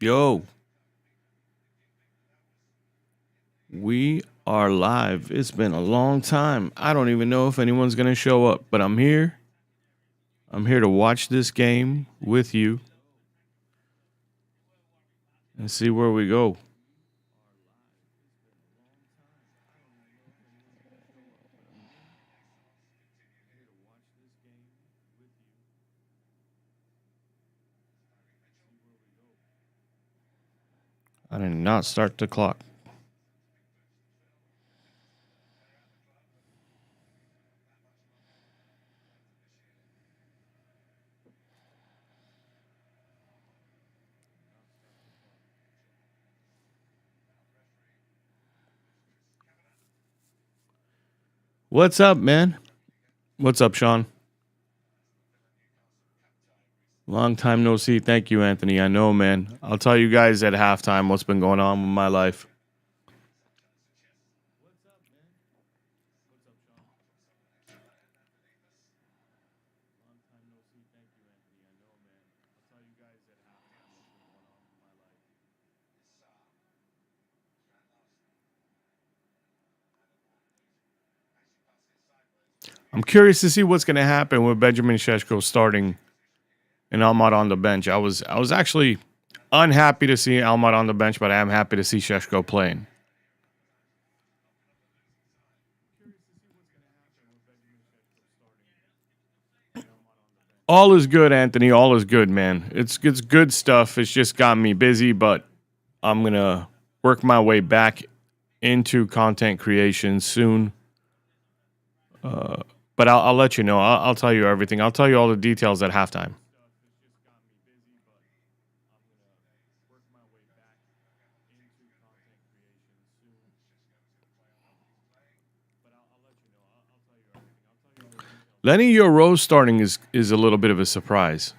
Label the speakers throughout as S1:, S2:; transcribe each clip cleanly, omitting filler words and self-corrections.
S1: Yo, we are live. It's been a long time. I don't even know if anyone's going to show up, but I'm here. I'm here to watch this game with you and see where we go. I did not start the clock. What's up, man? What's up, Sean? Long time no see. Thank you, Anthony. I know, man. I'll tell you guys at halftime what's been going on with my life. I'm curious to see what's going to happen with Benjamin Sheshko starting and Almont on the bench. I was actually unhappy to see Almont on the bench, but I am happy to see Sheshko playing. All is good, Anthony. All is good, man. It's good stuff. It's just got me busy, but I'm gonna work my way back into content creation soon. But I'll let you know. I'll tell you everything. I'll tell you all the details at halftime. Lenny Yoro starting is a little bit of a surprise.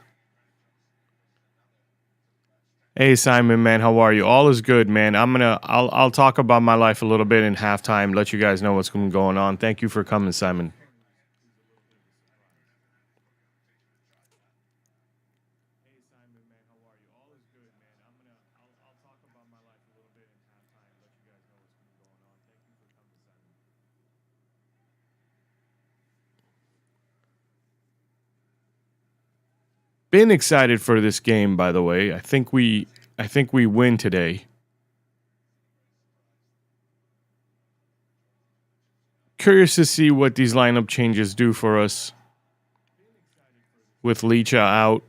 S1: Hey Simon, man, how are you? All is good, man. I'll talk about my life a little bit in halftime. Let you guys know what's going on. Thank you for coming, Simon. Been excited for this game, by the way. I think we win today. Curious to see what these lineup changes do for us with Licha out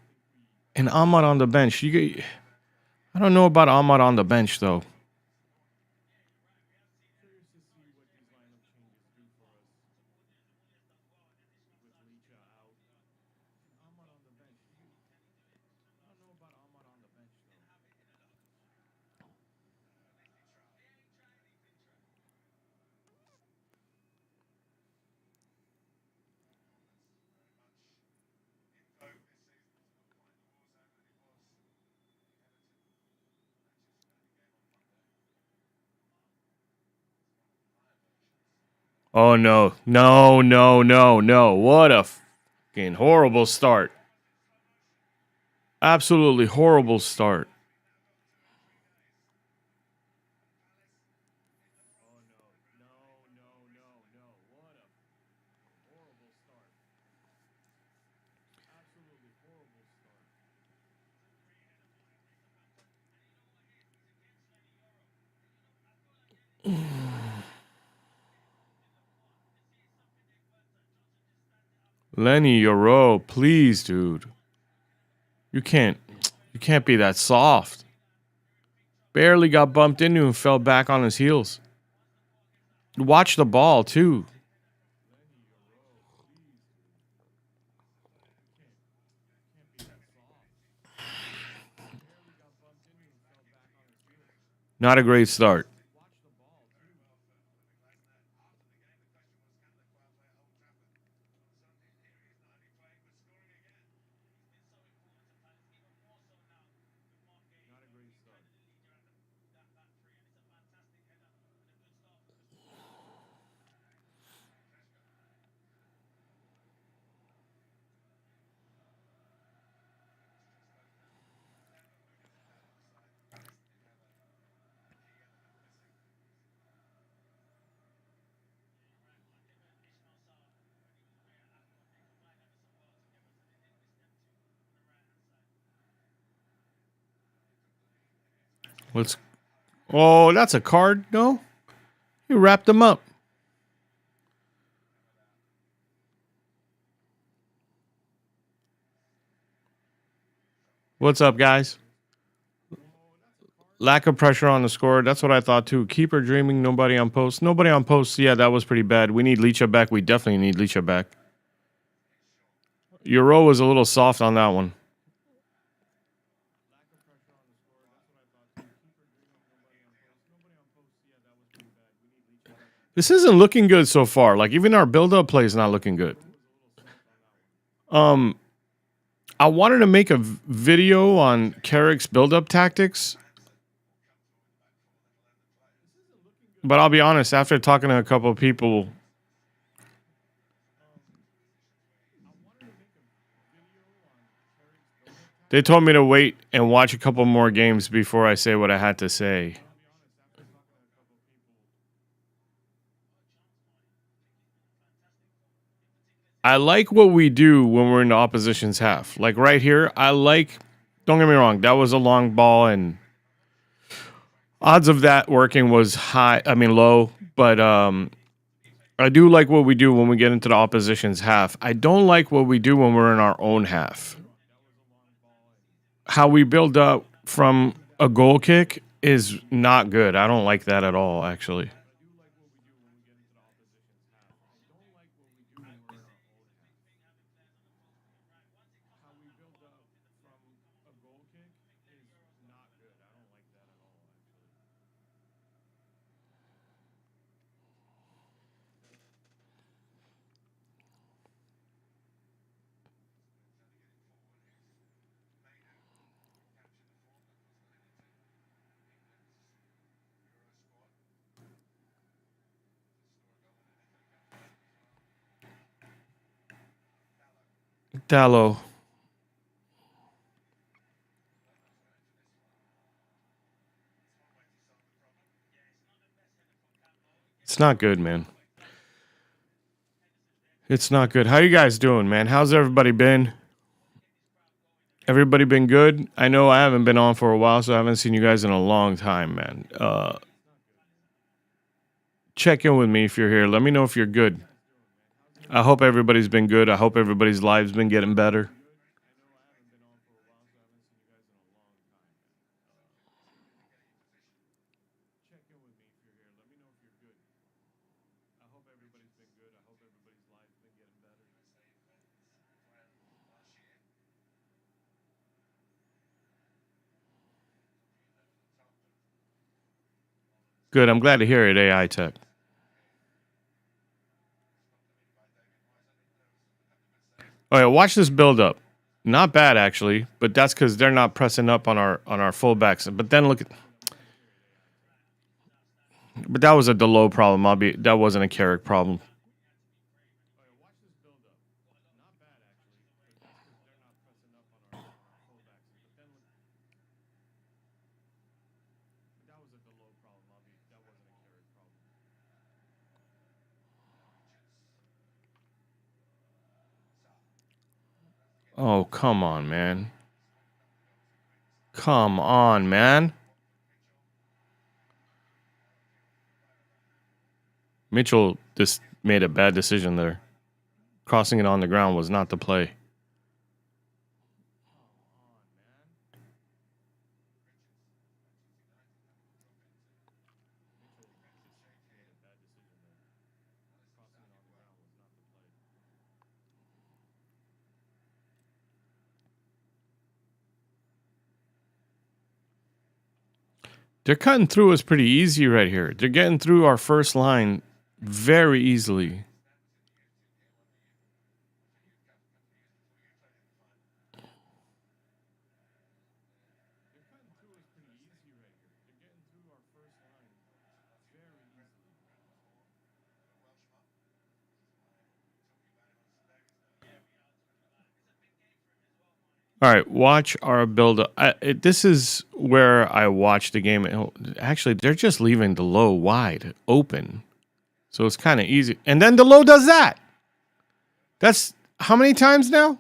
S1: and Ahmad on the bench. I don't know about Ahmad on the bench though. Oh no. No, no, no, no. What a fucking horrible start. Absolutely horrible start. Lenny Yoro, please, dude. You can't you can't be that soft. Barely got bumped into and fell back on his heels. Watch the ball too. Not a great start. Let's. Oh, that's a card. No, you wrapped them up. What's up, guys? Lack of pressure on the score. That's what I thought too. Keeper dreaming. Nobody on post. Nobody on post. Yeah, that was pretty bad. We need Licha back. We definitely need Licha back. Euro was a little soft on that one. This isn't looking good so far. Like even our build-up play is not looking good. I wanted to make a video on Carrick's build-up tactics, but I'll be honest. After talking to a couple of people, they told me to wait and watch a couple more games before I say what I had to say. I like what we do when we're in the opposition's half. Like right here, don't get me wrong, that was a long ball and odds of that working was low, but I do like what we do when we get into the opposition's half. I don't like what we do when we're in our own half. How we build up from a goal kick is not good. I don't like that at all, actually. Dallo. It's not good, man. It's not good. How you guys doing, man? How's everybody been? Everybody been good? I know I haven't been on for a while, so I haven't seen you guys in a long time, man. Check in with me if you're here. Let me know if you're good. I hope everybody's been good. I hope everybody's lives been getting better. Good. I'm glad to hear it, AI Tech. All right, watch this build up. Not bad actually, but that's because they're not pressing up on our fullbacks. But then look at, but that was a Delo problem. That wasn't a Carrick problem. Oh, come on, man. Come on, man. Mitchell just made a bad decision there. Crossing it on the ground was not the play. They're cutting through us pretty easy right here. They're getting through our first line very easily. All right, watch our build up. This is where I watch the game. Actually, they're just leaving the low wide open. So it's kind of easy. And then the low does that. That's how many times now?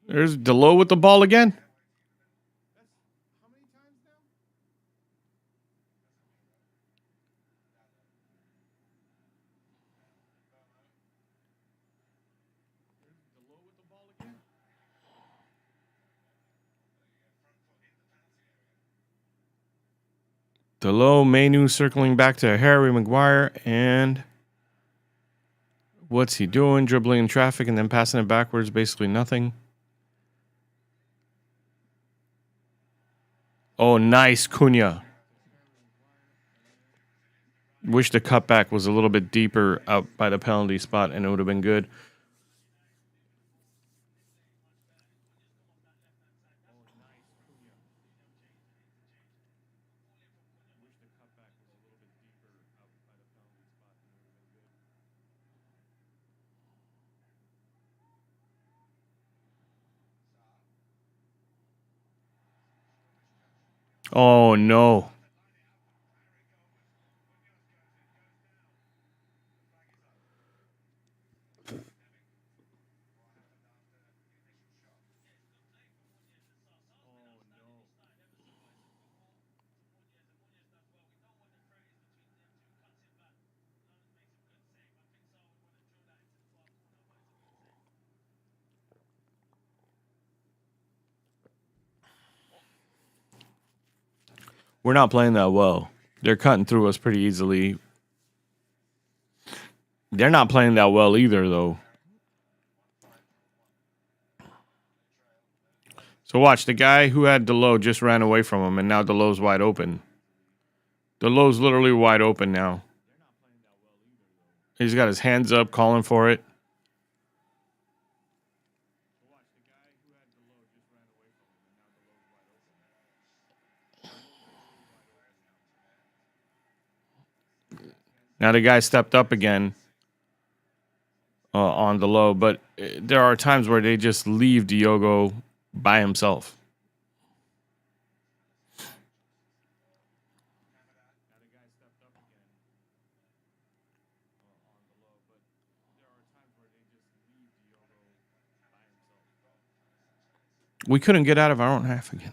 S1: There's Delo with the ball again. Delo, Mainu circling back to Harry Maguire, and what's he doing? Dribbling in traffic and then passing it backwards. Basically nothing. Oh, nice, Cunha. Wish the cutback was a little bit deeper out by the penalty spot, and it would have been good. Oh, no. We're not playing that well. They're cutting through us pretty easily. They're not playing that well either, though. So watch, the guy who had Delo just ran away from him, and now Delo's wide open. Delo's literally wide open now. He's got his hands up, calling for it. Now the guy stepped up again on Delo, but there are times where they just leave Diogo by himself. We couldn't get out of our own half again.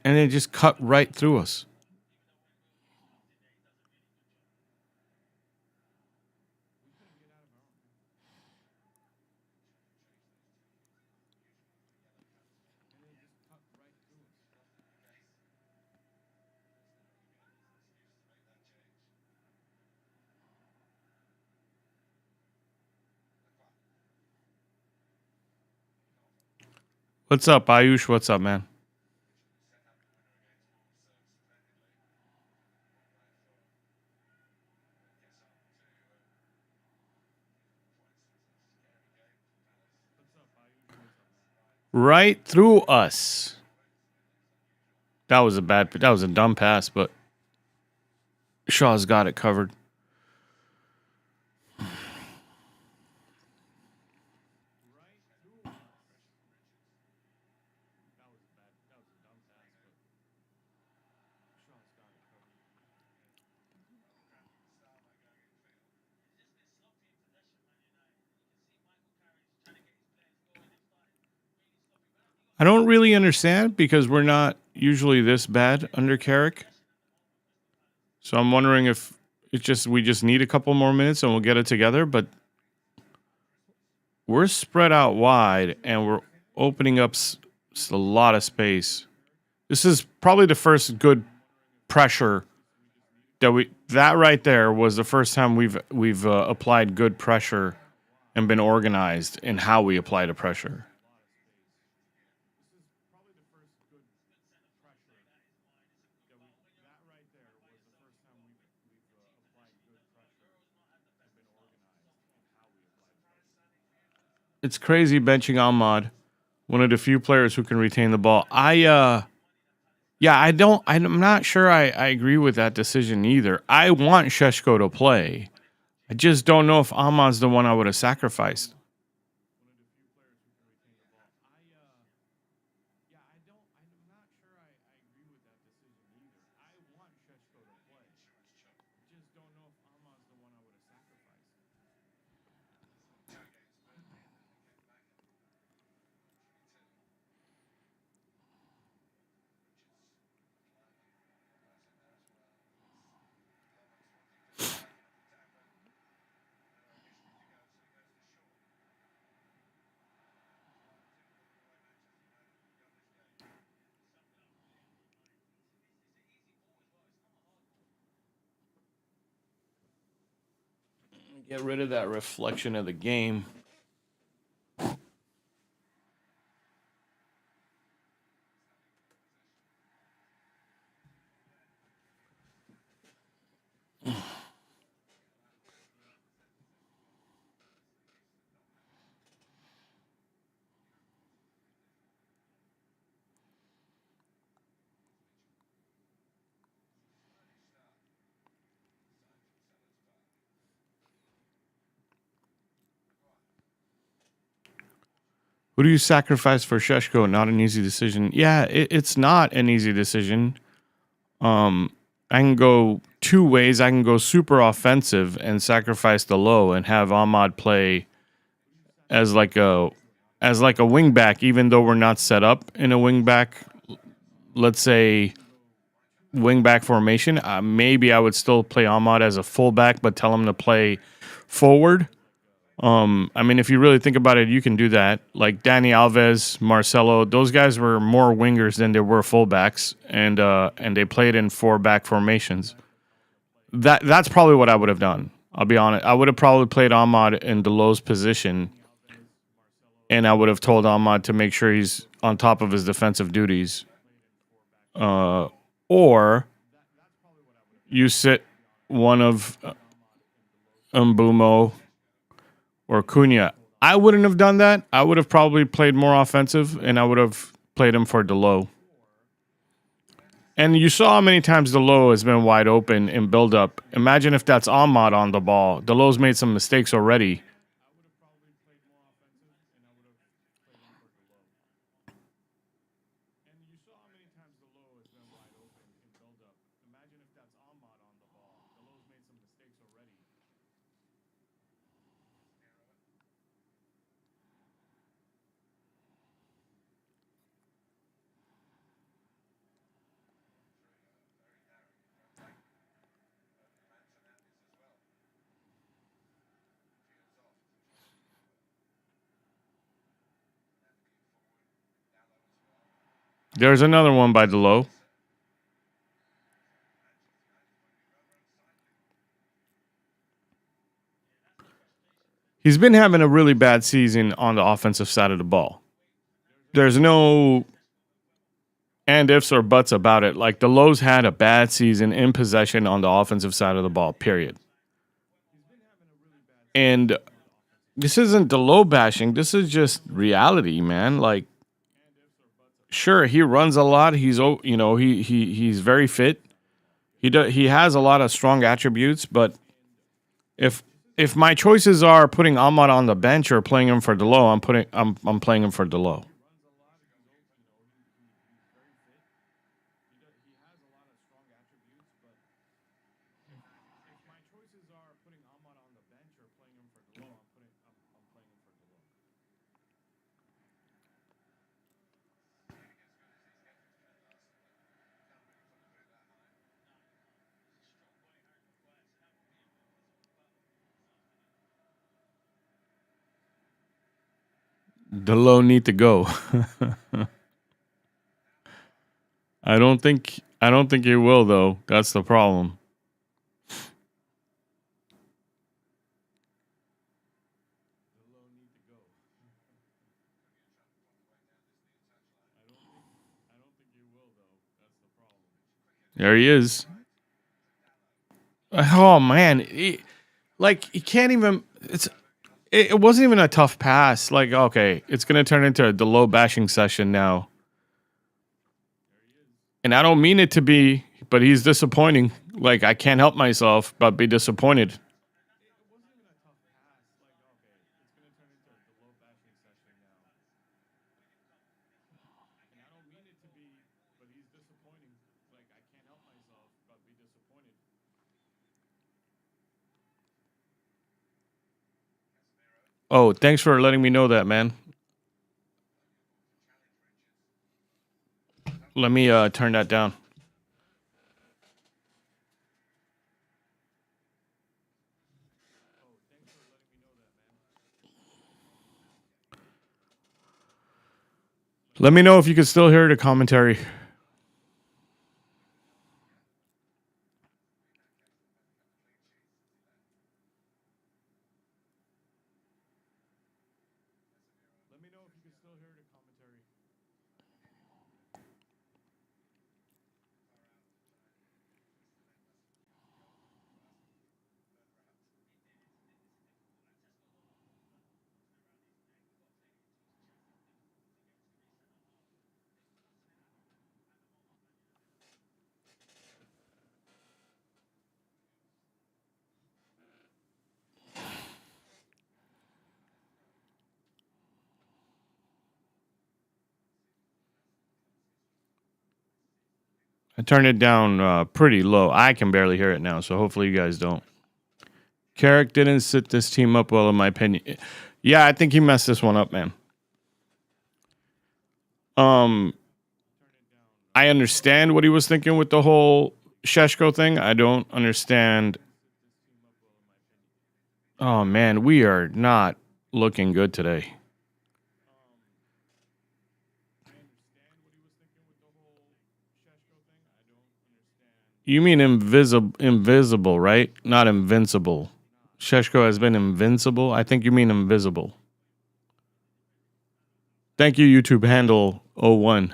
S1: And they just cut right through us. What's up, Ayush? What's up, man? Right through us. That was a dumb pass, but Shaw's got it covered. I don't really understand because we're not usually this bad under Carrick. So I'm wondering if we just need a couple more minutes and we'll get it together. But we're spread out wide and we're opening up a lot of space. This is probably the first good pressure that right there was the first time we've applied good pressure and been organized in how we apply the pressure. It's crazy benching Ahmad, one of the few players who can retain the ball. I'm not sure I agree with that decision either. I want Sheshko to play. I just don't know if Ahmad's the one I would have sacrificed. Get rid of that reflection of the game. Who do you sacrifice for Sheshko? Not an easy decision. Yeah, it's not an easy decision. I can go two ways. I can go super offensive and sacrifice the low and have Ahmad play as like a wing back, even though we're not set up in a wing back. Let's say wing back formation. Maybe I would still play Ahmad as a fullback, but tell him to play forward. I mean, if you really think about it, you can do that. Like Danny Alves, Marcelo, those guys were more wingers than they were fullbacks, and they played in 4-back formations. That's probably what I would have done. I'll be honest. I would have probably played Ahmad in Deleu's position, and I would have told Ahmad to make sure he's on top of his defensive duties. Or you sit one of Mbumo or Cunha. I wouldn't have done that. I would have probably played more offensive, and I would have played him for Delo. And you saw how many times Delo has been wide open in build-up. Imagine if that's Ahmad on the ball. Delo's made some mistakes already. There's another one by Delo. He's been having a really bad season on the offensive side of the ball. There's no and ifs or buts about it. Like Delo's had a bad season in possession on the offensive side of the ball, period. And this isn't Delo bashing. This is just reality, man. Like, sure, he runs a lot. He's he's very fit. He has a lot of strong attributes, but if my choices are putting Ahmad on the bench or playing him for Delo, I'm playing him for Delo. Delo need to go. I don't think he will though. That's the problem. There he is. Oh man, he can't even. It wasn't even a tough pass. Like, okay, it's gonna turn into a Delo bashing session now, and I don't mean it to be, but he's disappointing. Like, I can't help myself but be disappointed. Oh, thanks for letting me know that, man. Let me turn that down. Let me know if you can still hear the commentary. I turned it down pretty low. I can barely hear it now, so hopefully you guys don't. Carrick didn't sit this team up well, in my opinion. Yeah, I think he messed this one up, man. I understand what he was thinking with the whole Sheshko thing. I don't understand. Oh, man, we are not looking good today. You mean invisible, right? Not invincible. Sheshko has been invincible. I think you mean invisible. Thank you, YouTube handle 01.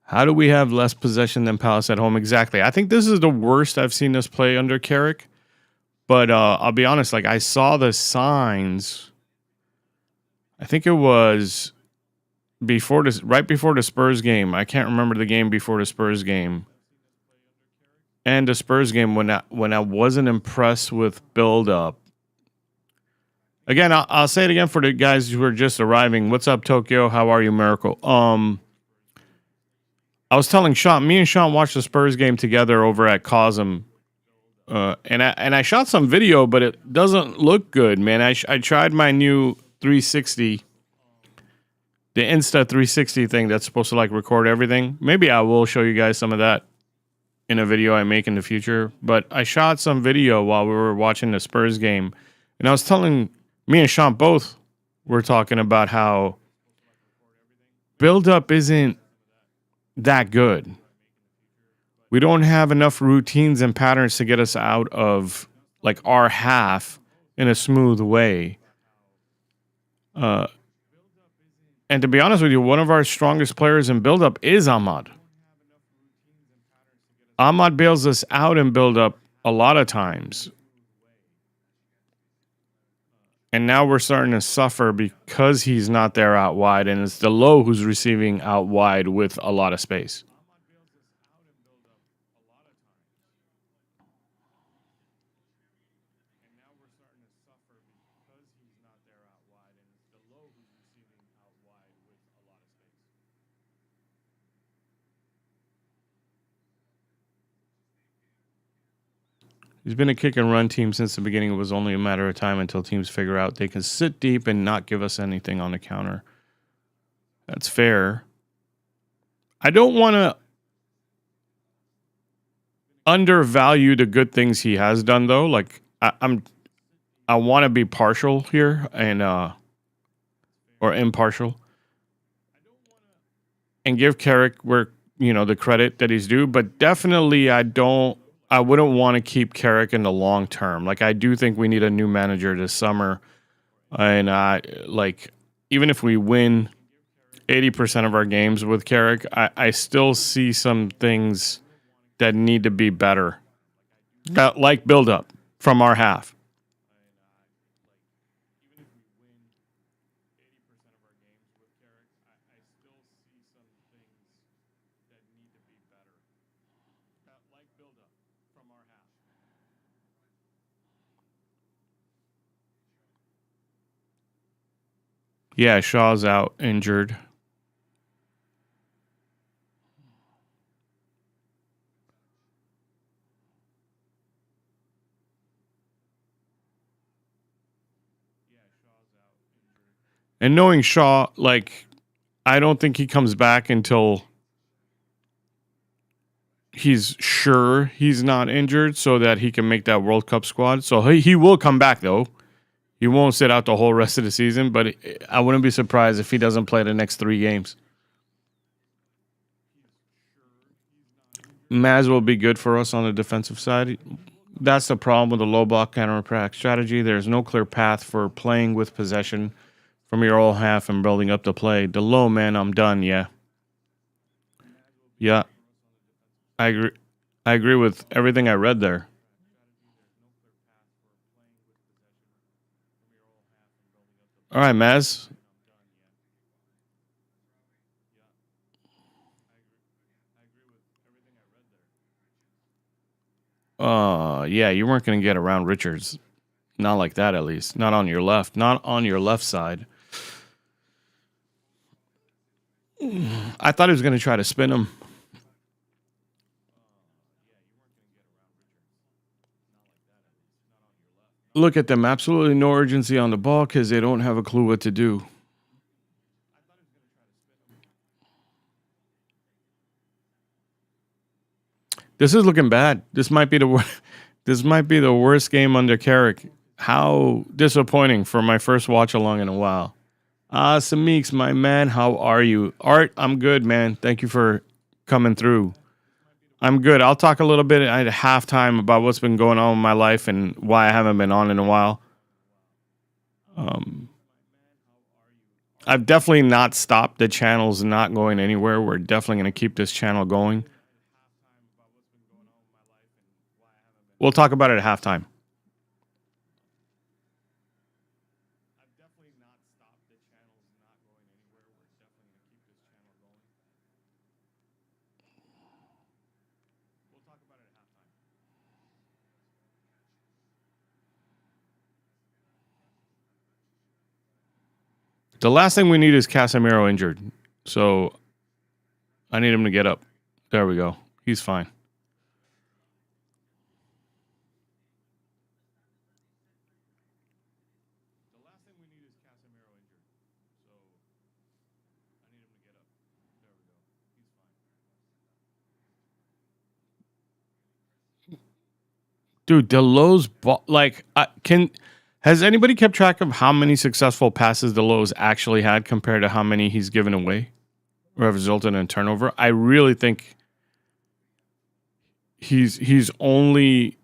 S1: How do we have less possession than Palace at home? Exactly. I think this is the worst I've seen us play under Carrick. But I'll be honest, like I saw the signs. I think it was right before the Spurs game. I can't remember the game before the Spurs game. And the Spurs game when I wasn't impressed with build up. Again, I'll say it again for the guys who are just arriving. What's up, Tokyo? How are you, Miracle? I was telling Sean, me and Sean watched the Spurs game together over at Cosm. And I shot some video, but it doesn't look good, man. I tried my new 360, the Insta 360 thing that's supposed to like record everything. Maybe I will show you guys some of that in a video I make in the future. But I shot some video while we were watching the Spurs game. And I was telling, me and Sean both were talking about how build-up isn't that good. We don't have enough routines and patterns to get us out of like our half in a smooth way. And to be honest with you, one of our strongest players in build-up is Ahmad. Ahmad bails us out in build-up a lot of times. And now we're starting to suffer because he's not there out wide, and it's the low who's receiving out wide with a lot of space. He's been a kick and run team since the beginning. It was only a matter of time until teams figure out they can sit deep and not give us anything on the counter. That's fair. I don't want to undervalue the good things he has done, though. Like I want to be partial here and or impartial, and give Carrick the credit that he's due. But definitely, I wouldn't want to keep Carrick in the long term. Like I do think we need a new manager this summer, and even if we win 80% of our games with Carrick, I still see some things that need to be better, like build up from our half. Yeah, Shaw's out injured. And knowing Shaw, like, I don't think he comes back until he's sure he's not injured so that he can make that World Cup squad. So he will come back, though. He won't sit out the whole rest of the season, but I wouldn't be surprised if he doesn't play the next 3 games. Maz will be good for us on the defensive side. That's the problem with the low block counter-attack strategy. There's no clear path for playing with possession from your old half and building up the play. The low, man, I'm done, yeah. Yeah. I agree. I agree with everything I read there. All right, Maz. Yeah, you weren't going to get around Richards. Not like that, at least. Not on your left. Not on your left side. I thought he was going to try to spin him. Look at them. Absolutely no urgency on the ball because they don't have a clue what to do. This is looking bad. This might be the this might be the worst game under Carrick. How disappointing for my first watch along in a while. Semeex, my man, how are you? Art, I'm good, man. Thank you for coming through. I'm good. I'll talk a little bit at halftime about what's been going on in my life and why I haven't been on in a while. I've definitely not stopped. The channel's not going anywhere. We're definitely going to keep this channel going. We'll talk about it at halftime. The last thing we need is Casemiro injured. So I need him to get up. There we go. He's fine. Dude, Delo's has anybody kept track of how many successful passes Delo's actually had compared to how many he's given away or have resulted in turnover? I really think he's only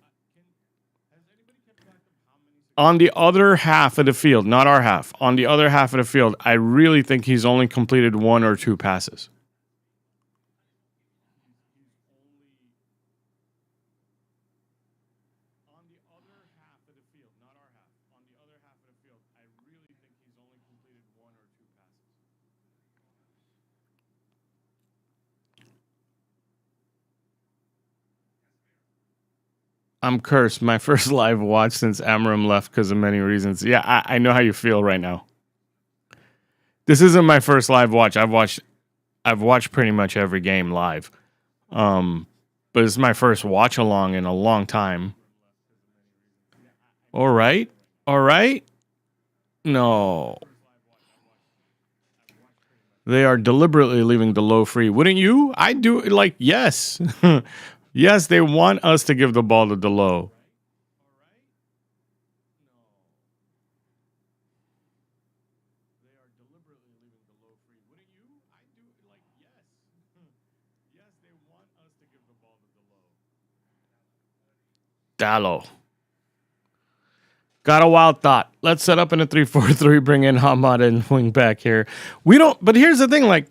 S1: on the other half of the field, not our half. On the other half of the field, I really think he's only completed 1 or 2 passes. I'm cursed. My first live watch since Amram left because of many reasons. Yeah, I know how you feel right now. This isn't my first live watch. I've watched pretty much every game live. But it's my first watch along in a long time. All right. All right. No. They are deliberately leaving the low free. Wouldn't you? I do. Like, yes. Yes, they want us to give the ball to Delo. Dallo. Got a wild thought. Let's set up in a 3-4-3, bring in Hamad and wing back here. We don't, but here's the thing, like,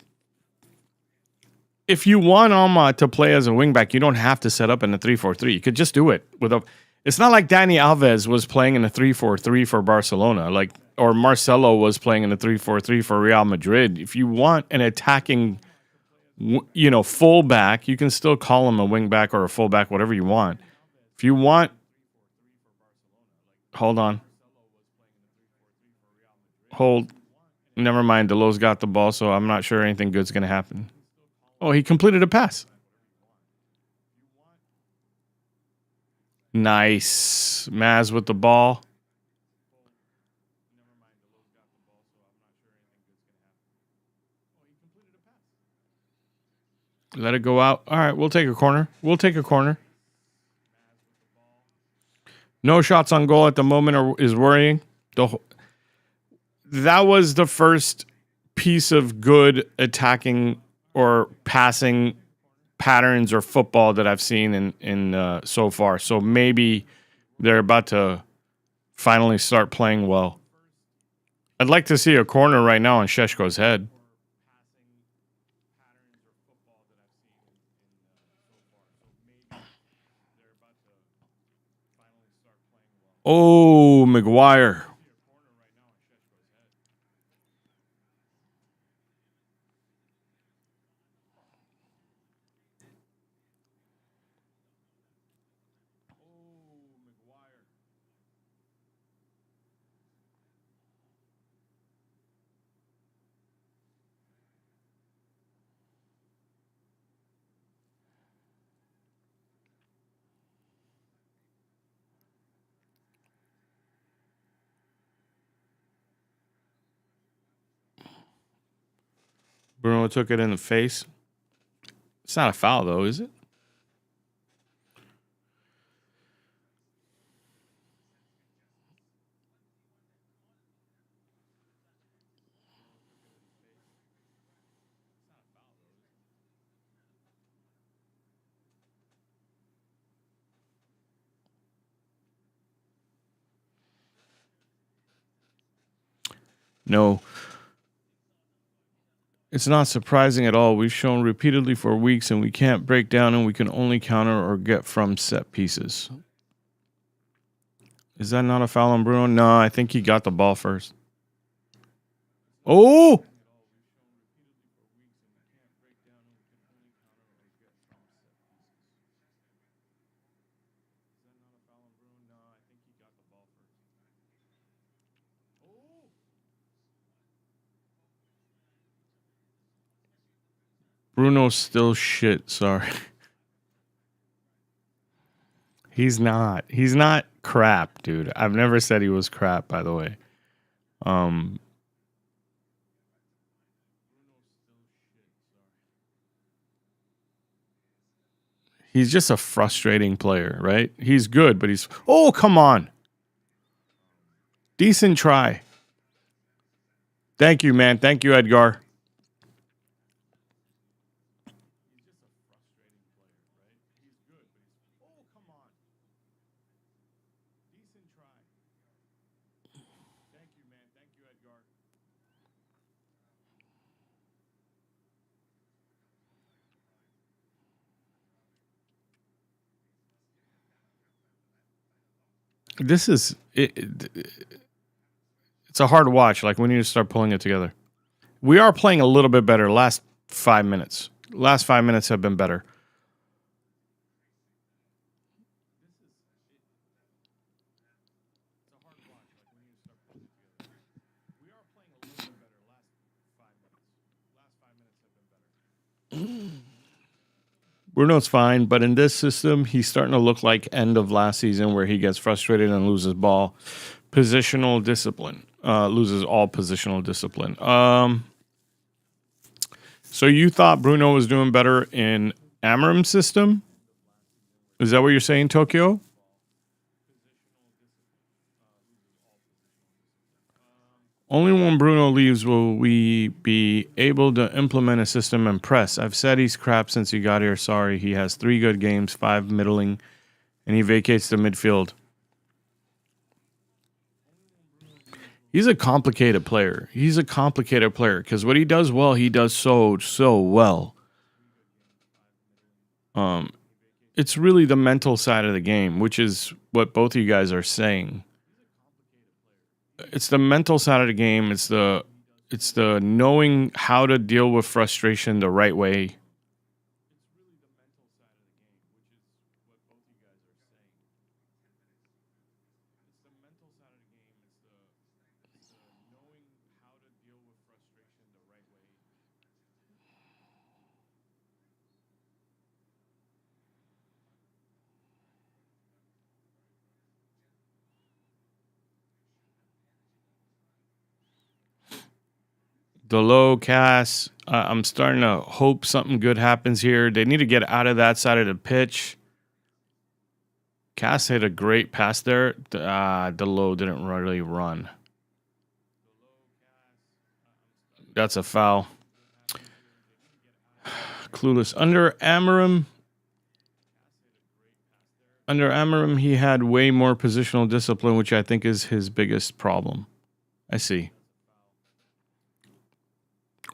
S1: if you want Ahmad to play as a wingback, you don't have to set up in a 3-4-3. You could just do it with a. It's not like Dani Alves was playing in a 3-4-3 for Barcelona, like, or Marcelo was playing in a 3-4-3 for Real Madrid. If you want an attacking, fullback, you can still call him a wingback or a fullback, whatever you want. If you want, hold on, hold. Never mind. Delo's got the ball, so I'm not sure anything good's going to happen. Oh, he completed a pass. Nice. Maz with the ball. Let it go out. All right, we'll take a corner. No shots on goal at the moment is worrying. The that was the first piece of good attacking or passing patterns or football that I've seen in so far. So maybe they're about to finally start playing well. I'd like to see a corner right now on Sheshko's head. Oh, McGuire. Bruno took it in the face. It's not a foul, though, is it? No. It's not surprising at all. We've shown repeatedly for weeks, and we can't break down, and we can only counter or get from set pieces. Is that not a foul on Bruno? No, I think he got the ball first. Oh! Bruno's still shit. Sorry. He's not. He's not crap, dude. I've never said he was crap, by the way. He's just a frustrating player, right? He's good, but he's... Oh, come on. Decent try. Thank you, man. Thank you, Edgar. This is... It's a hard watch. Like, we need to start pulling it together. We are playing a little bit better last 5 minutes. Last 5 minutes have been better. Bruno's fine, but in this system, he's starting to look like end of last season where he gets frustrated and loses ball. Positional discipline. Loses all positional discipline. So you thought Bruno was doing better in Amarim's system? Is that what you're saying, Tokyo? Only when Bruno leaves will we be able to implement a system and press. I've said he's crap since he got here. Sorry. He has 3 good games, 5 middling, and he vacates the midfield. He's a complicated player. He's a complicated player because what he does well, he does so well. It's really the mental side of the game, which is what both of you guys are saying. It's the mental side of the game. It's the knowing how to deal with frustration the right way. The low Cass. I'm starting to hope something good happens here. They need to get out of that side of the pitch. Cass hit a great pass there. The low didn't really run. That's a foul. Clueless. Under Amarim, he had way more positional discipline, which I think is his biggest problem. I see.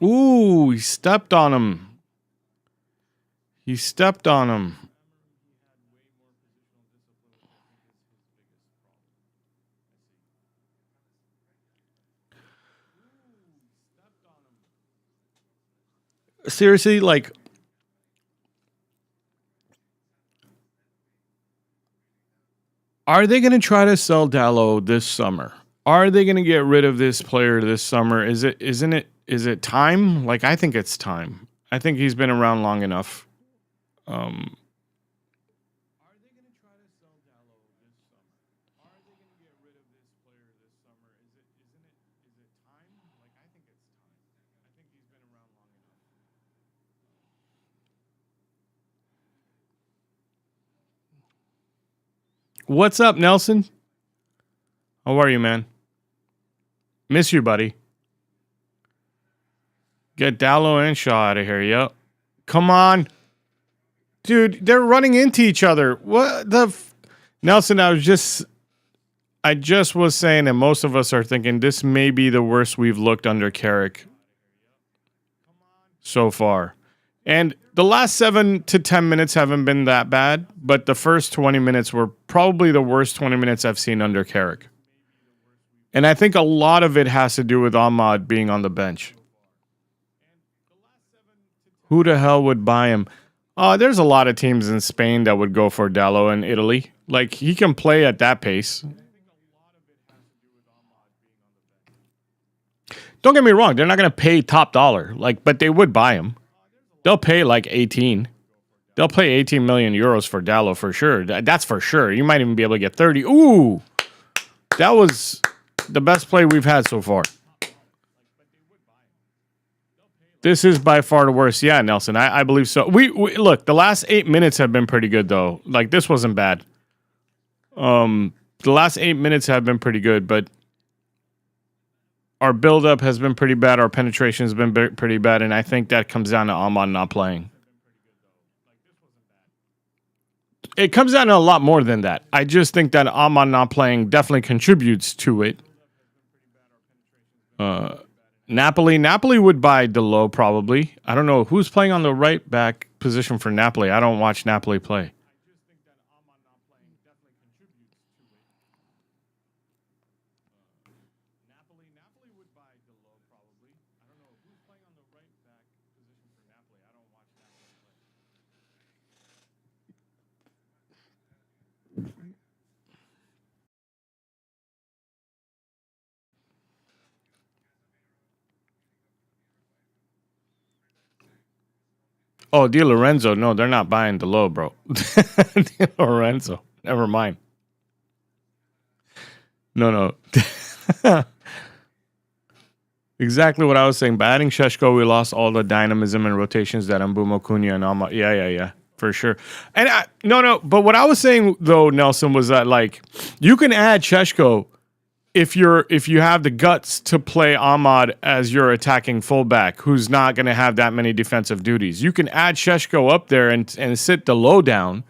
S1: Ooh, he stepped on him. He stepped on him. Seriously, like, are they going to try to sell Dallo this summer? Are they going to get rid of this player this summer? Is it time? Like, I think it's time. I think he's been around long enough. What's up, Nelson? How are you, man? Miss you, buddy. Get Dallo and Shaw out of here. Yep. Come on. Dude, they're running into each other. What the... Nelson, I just was saying that most of us are thinking this may be the worst we've looked under Carrick so far. And the last 7 to 10 minutes haven't been that bad, but the first 20 minutes were probably the worst 20 minutes I've seen under Carrick. And I think a lot of it has to do with Ahmad being on the bench. Who the hell would buy him? There's a lot of teams in Spain that would go for Dallo in Italy. Like, he can play at that pace. Don't get me wrong, they're not going to pay top dollar, but they would buy him. They'll pay like 18. They'll pay 18 million euros for Dallo for sure. That's for sure. You might even be able to get 30. Ooh, that was the best play we've had so far. This is by far the worst. Yeah, Nelson, I believe so. We look, the last 8 minutes have been pretty good though. Like, this wasn't bad. The last 8 minutes have been pretty good, but our build-up has been pretty bad. Our penetration has been pretty bad, and I think that comes down to Ahmad not playing. It comes down to a lot more than that. I just think that Ahmad not playing definitely contributes to it. Napoli would buy Dalot probably. I don't know who's playing on the right back position for Napoli. I don't watch Napoli play. Oh, Di Lorenzo. No, they're not buying Dalot, bro. Di Lorenzo. Never mind. No. Exactly what I was saying. By adding Šeško, we lost all the dynamism and rotations that Mbeumo, Cunha, and Ahmad. Yeah. For sure. And no. But what I was saying, though, Nelson, was that, like, you can add Šeško if you have the guts to play Ahmad as your attacking fullback, who's not going to have that many defensive duties. You can add Šeško up there and sit the low down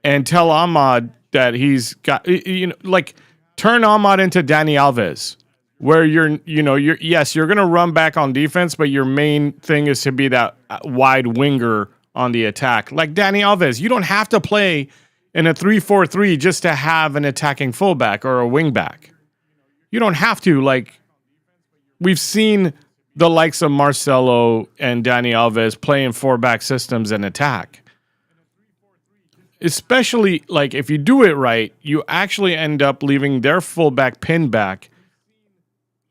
S1: and tell Ahmad that he's got, turn Ahmad into Dani Alves, where you're going to run back on defense, but your main thing is to be that wide winger on the attack. Like Dani Alves, you don't have to play in a 3-4-3 just to have an attacking fullback or a wingback. You don't have to. Like, we've seen the likes of Marcelo and Dani Alves play in 4-back systems and attack. Especially, like, if you do it right, you actually end up leaving their fullback pinned back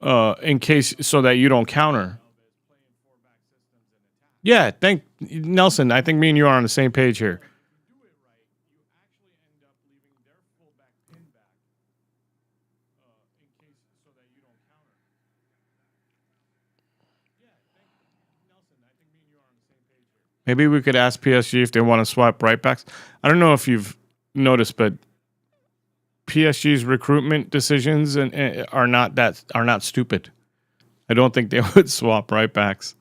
S1: in case, so that you don't counter. Yeah, Nelson, I think me and you are on the same page here. Maybe we could ask PSG if they want to swap right backs. I don't know if you've noticed, but PSG's recruitment decisions are not stupid. I don't think they would swap right backs,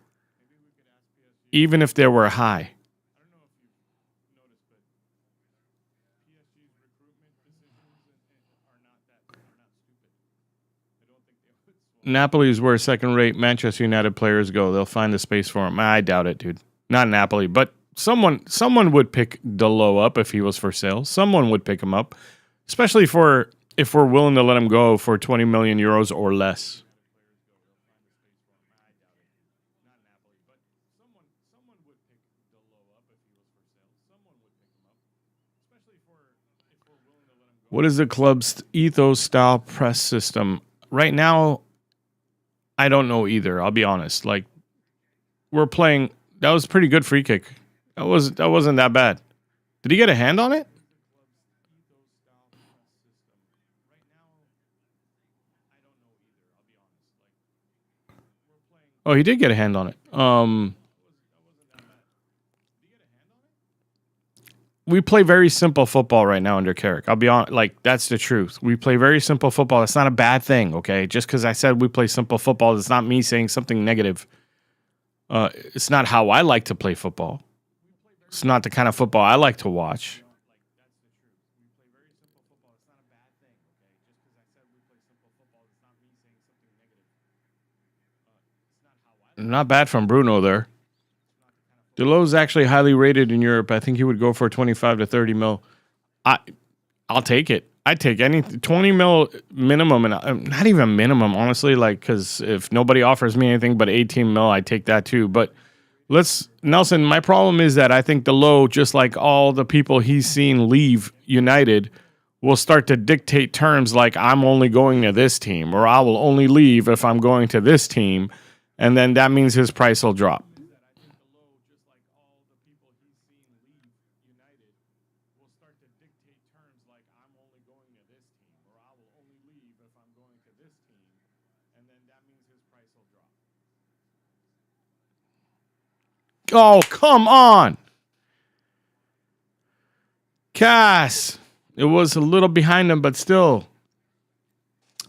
S1: even if they were high. Napoli is where second-rate Manchester United players go. They'll find the space for him. I doubt it, dude. Not Napoli, but someone would pick Delo up if he was for sale. Someone would pick him up, especially for if we're willing to let him go for 20 million euros or less. What is the club's ethos style press system? Right now, I don't know either. I'll be honest. Like we're playing, that was a pretty good free kick. That wasn't that bad. Did he get a hand on it? Oh, he did get a hand on it. We play very simple football right now under Carrick. I'll be honest, like that's the truth. We play very simple football. That's not a bad thing, okay? Just because I said we play simple football, it's not me saying something negative. It's not how I like to play football. It's not the kind of football I like to watch. Not bad from Bruno there. Delo's actually highly rated in Europe. I think he would go for 25 to 30 mil. I'll take it. I'd take any 20 mil minimum, and not even minimum, honestly. Like, because if nobody offers me anything but 18 mil, I take that too. But Nelson. My problem is that I think Delo, just like all the people he's seen leave United, will start to dictate terms like I'm only going to this team, or I will only leave if I'm going to this team, and then that means his price will drop. Oh, come on. Cass. It was a little behind him, but still.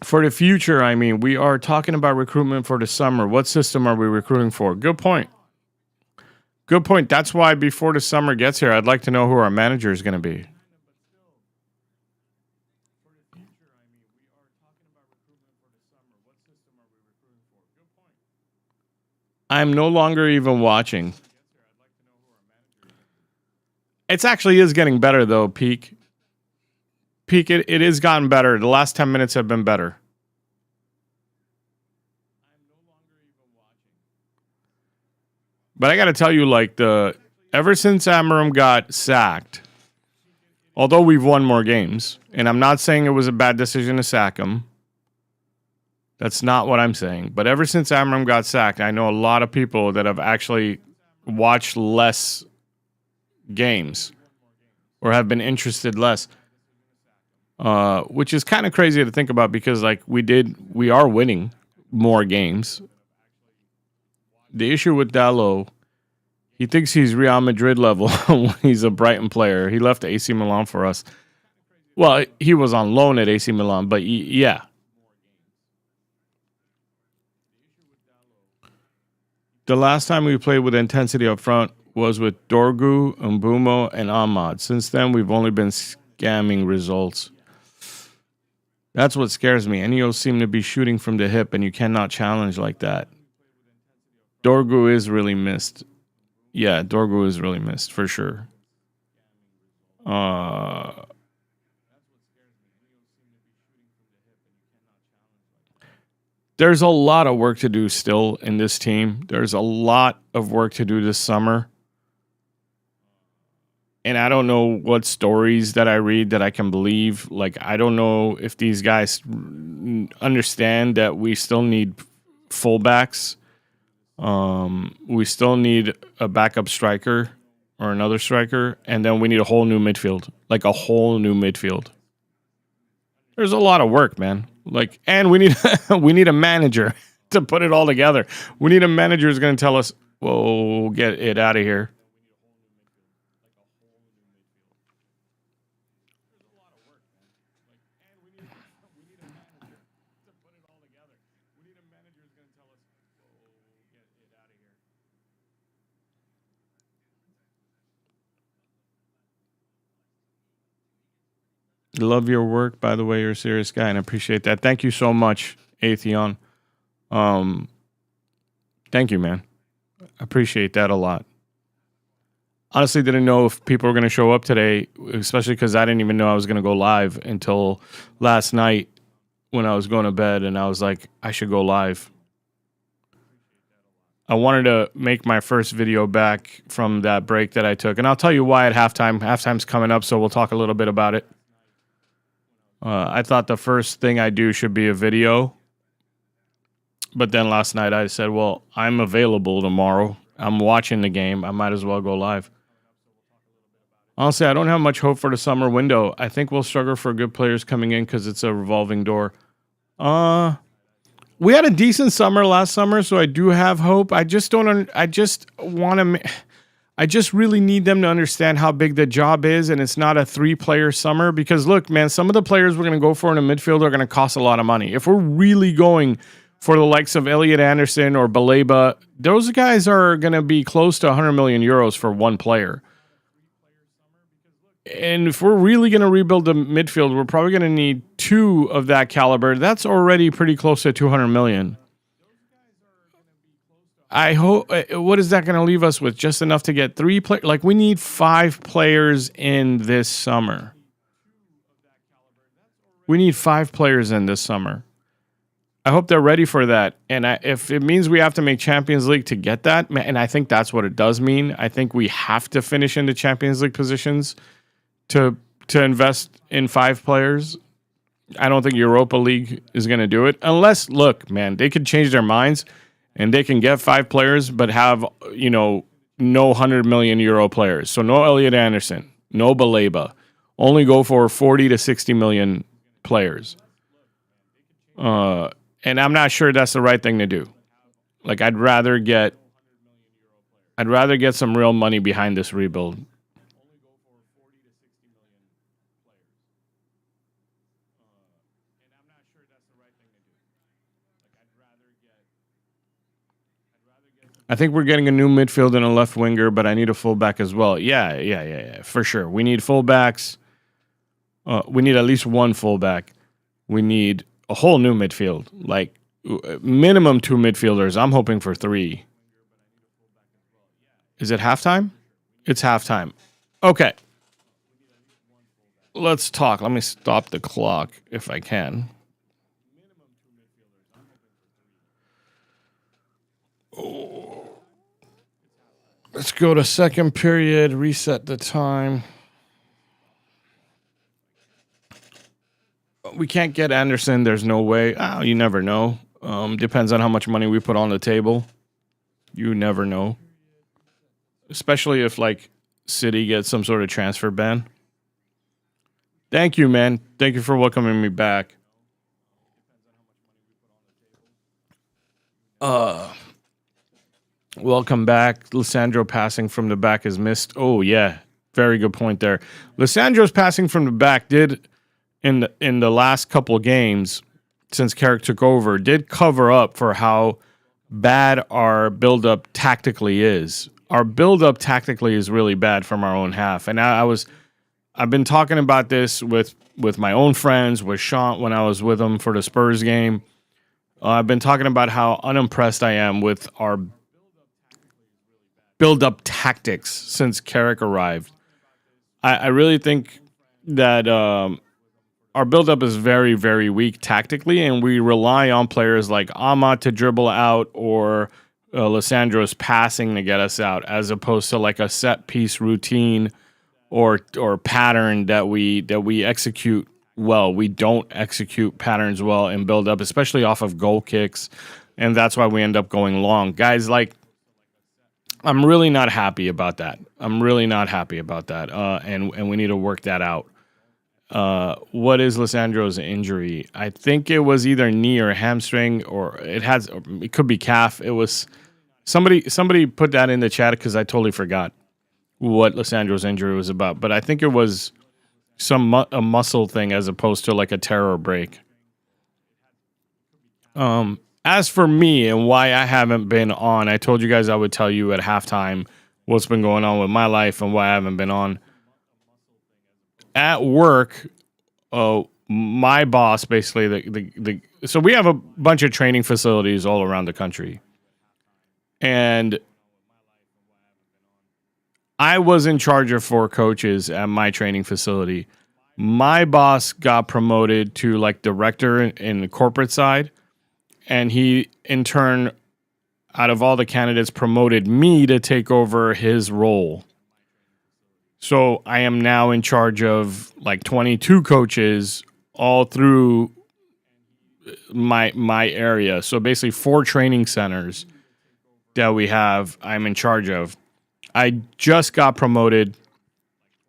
S1: For the future, I mean, we are talking about recruitment for the summer. What system are we recruiting for? Good point. Good point. That's why before the summer gets here, I'd like to know who our manager is going to be. I'm no longer even watching. It actually is getting better, though, Peak. Peak, it is gotten better. The last 10 minutes have been better. But I got to tell you, like, ever since Amarim got sacked, although we've won more games, and I'm not saying it was a bad decision to sack him. That's not what I'm saying. But ever since Amarim got sacked, I know a lot of people that have actually watched less games or have been interested less, which is kind of crazy to think about because like we are winning more games. The issue with Dalot, he thinks he's Real Madrid level when he's a Brighton player. He left AC Milan for us. Well, he was on loan at AC Milan, but yeah. The last time we played with intensity up front was with Dorgu, Mbumo, and Ahmad. Since then, we've only been scamming results. That's what scares me. Enios seem to be shooting from the hip, and you cannot challenge like that. Dorgu is really missed. Yeah, Dorgu is really missed, for sure. There's a lot of work to do still in this team. There's a lot of work to do this summer. And I don't know what stories that I read that I can believe. Like, I don't know if these guys understand that we still need fullbacks. We still need a backup striker or another striker. And then we need a whole new midfield. Like, a whole new midfield. There's a lot of work, man. Like, and we need a manager to put it all together. We need a manager who's going to tell us, "Whoa, get it out of here." Love your work, by the way. You're a serious guy, and I appreciate that. Thank you so much, Atheon. Um, Thank you, man. I appreciate that a lot. Honestly, didn't know if people were going to show up today, especially because I didn't even know I was going to go live until last night when I was going to bed, and I was like, I should go live. I wanted to make my first video back from that break that I took, and I'll tell you why at halftime. Halftime's coming up, so we'll talk a little bit about it. I thought the first thing I do should be a video, but then last night I said, well, I'm available tomorrow. I'm watching the game. I might as well go live. Honestly, I don't have much hope for the summer window. I think we'll struggle for good players coming in because it's a revolving door. We had a decent summer last summer, so I do have hope. I just really need them to understand how big the job is, and it's not a 3-player summer. Because look, man, some of the players we're going to go for in the midfield are going to cost a lot of money. If we're really going for the likes of Elliot Anderson or Baleba, those guys are going to be close to 100 million euros for one player. And if we're really going to rebuild the midfield, we're probably going to need 2 of that caliber. That's already pretty close to 200 million. I hope. What is that going to leave us with? Just enough to get 3 players? Like, we need 5 players in this summer. We need 5 players in this summer. I hope they're ready for that. And if it means we have to make Champions League to get that, and I think that's what it does mean. I think we have to finish in the Champions League positions to invest in 5 players. I don't think Europa League is going to do it. Unless, look, man, they could change their minds and they can get 5 players but have, no 100 million euro players. So no Elliot Anderson, no Baleba. Only go for 40 to 60 million players. And I'm not sure that's the right thing to do. Like, I'd rather get some real money behind this rebuild. I think we're getting a new midfield and a left winger, but I need a fullback as well. Yeah, for sure. We need fullbacks. We need at least 1 fullback. We need a whole new midfield, like minimum 2 midfielders. I'm hoping for 3. Is it halftime? It's halftime. Okay. Let's talk. Let me stop the clock if I can. Let's go to second period, reset the time. We can't get Anderson. There's no way. Oh, you never know. Depends on how much money we put on the table. You never know. Especially if, like, City gets some sort of transfer ban. Thank you, man. Thank you for welcoming me back. Welcome back. Lissandro passing from the back is missed. Oh, yeah. Very good point there. Lissandro's passing from the back did, in the last couple games, since Carrick took over, did cover up for how bad our build-up tactically is. Our build-up tactically is really bad from our own half. And I've been talking about this with my own friends, with Sean when I was with him for the Spurs game. I've been talking about how unimpressed I am with our build-up tactics since Carrick arrived. I really think that our build-up is very, very weak tactically, and we rely on players like Ahmad to dribble out or Lissandro's passing to get us out, as opposed to like a set-piece routine or pattern that we execute well. We don't execute patterns well in build-up, especially off of goal kicks, and that's why we end up going long. Guys, like, I'm really not happy about that. And we need to work that out. What is Lissandro's injury? I think it was either knee or hamstring, or it could be calf. It was somebody put that in the chat because I totally forgot what Lissandro's injury was about. But I think it was a muscle thing as opposed to like a terror break. As for me and why I haven't been on, I told you guys I would tell you at halftime what's been going on with my life and why I haven't been on. At work, my boss, basically, so we have a bunch of training facilities all around the country. And I was in charge of 4 coaches at my training facility. My boss got promoted to like director in the corporate side. And he, in turn, out of all the candidates, promoted me to take over his role. So I am now in charge of like 22 coaches all through my area. So basically 4 training centers that we have, I'm in charge of. I just got promoted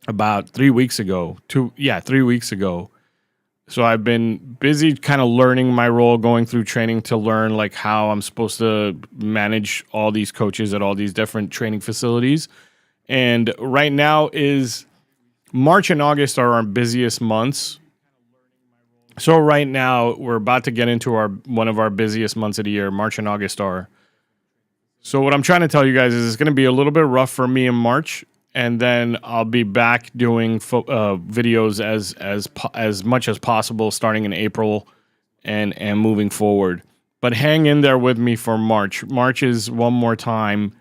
S1: about 3 weeks ago. 3 weeks ago. So I've been busy kind of learning my role, going through training to learn like how I'm supposed to manage all these coaches at all these different training facilities. And right now is March and August are our busiest months. So right now we're about to get into one of our busiest months of the year. March and August are. So what I'm trying to tell you guys is it's going to be a little bit rough for me in March. And then I'll be back doing videos as much as possible starting in April and moving forward. But hang in there with me for March. March is one more time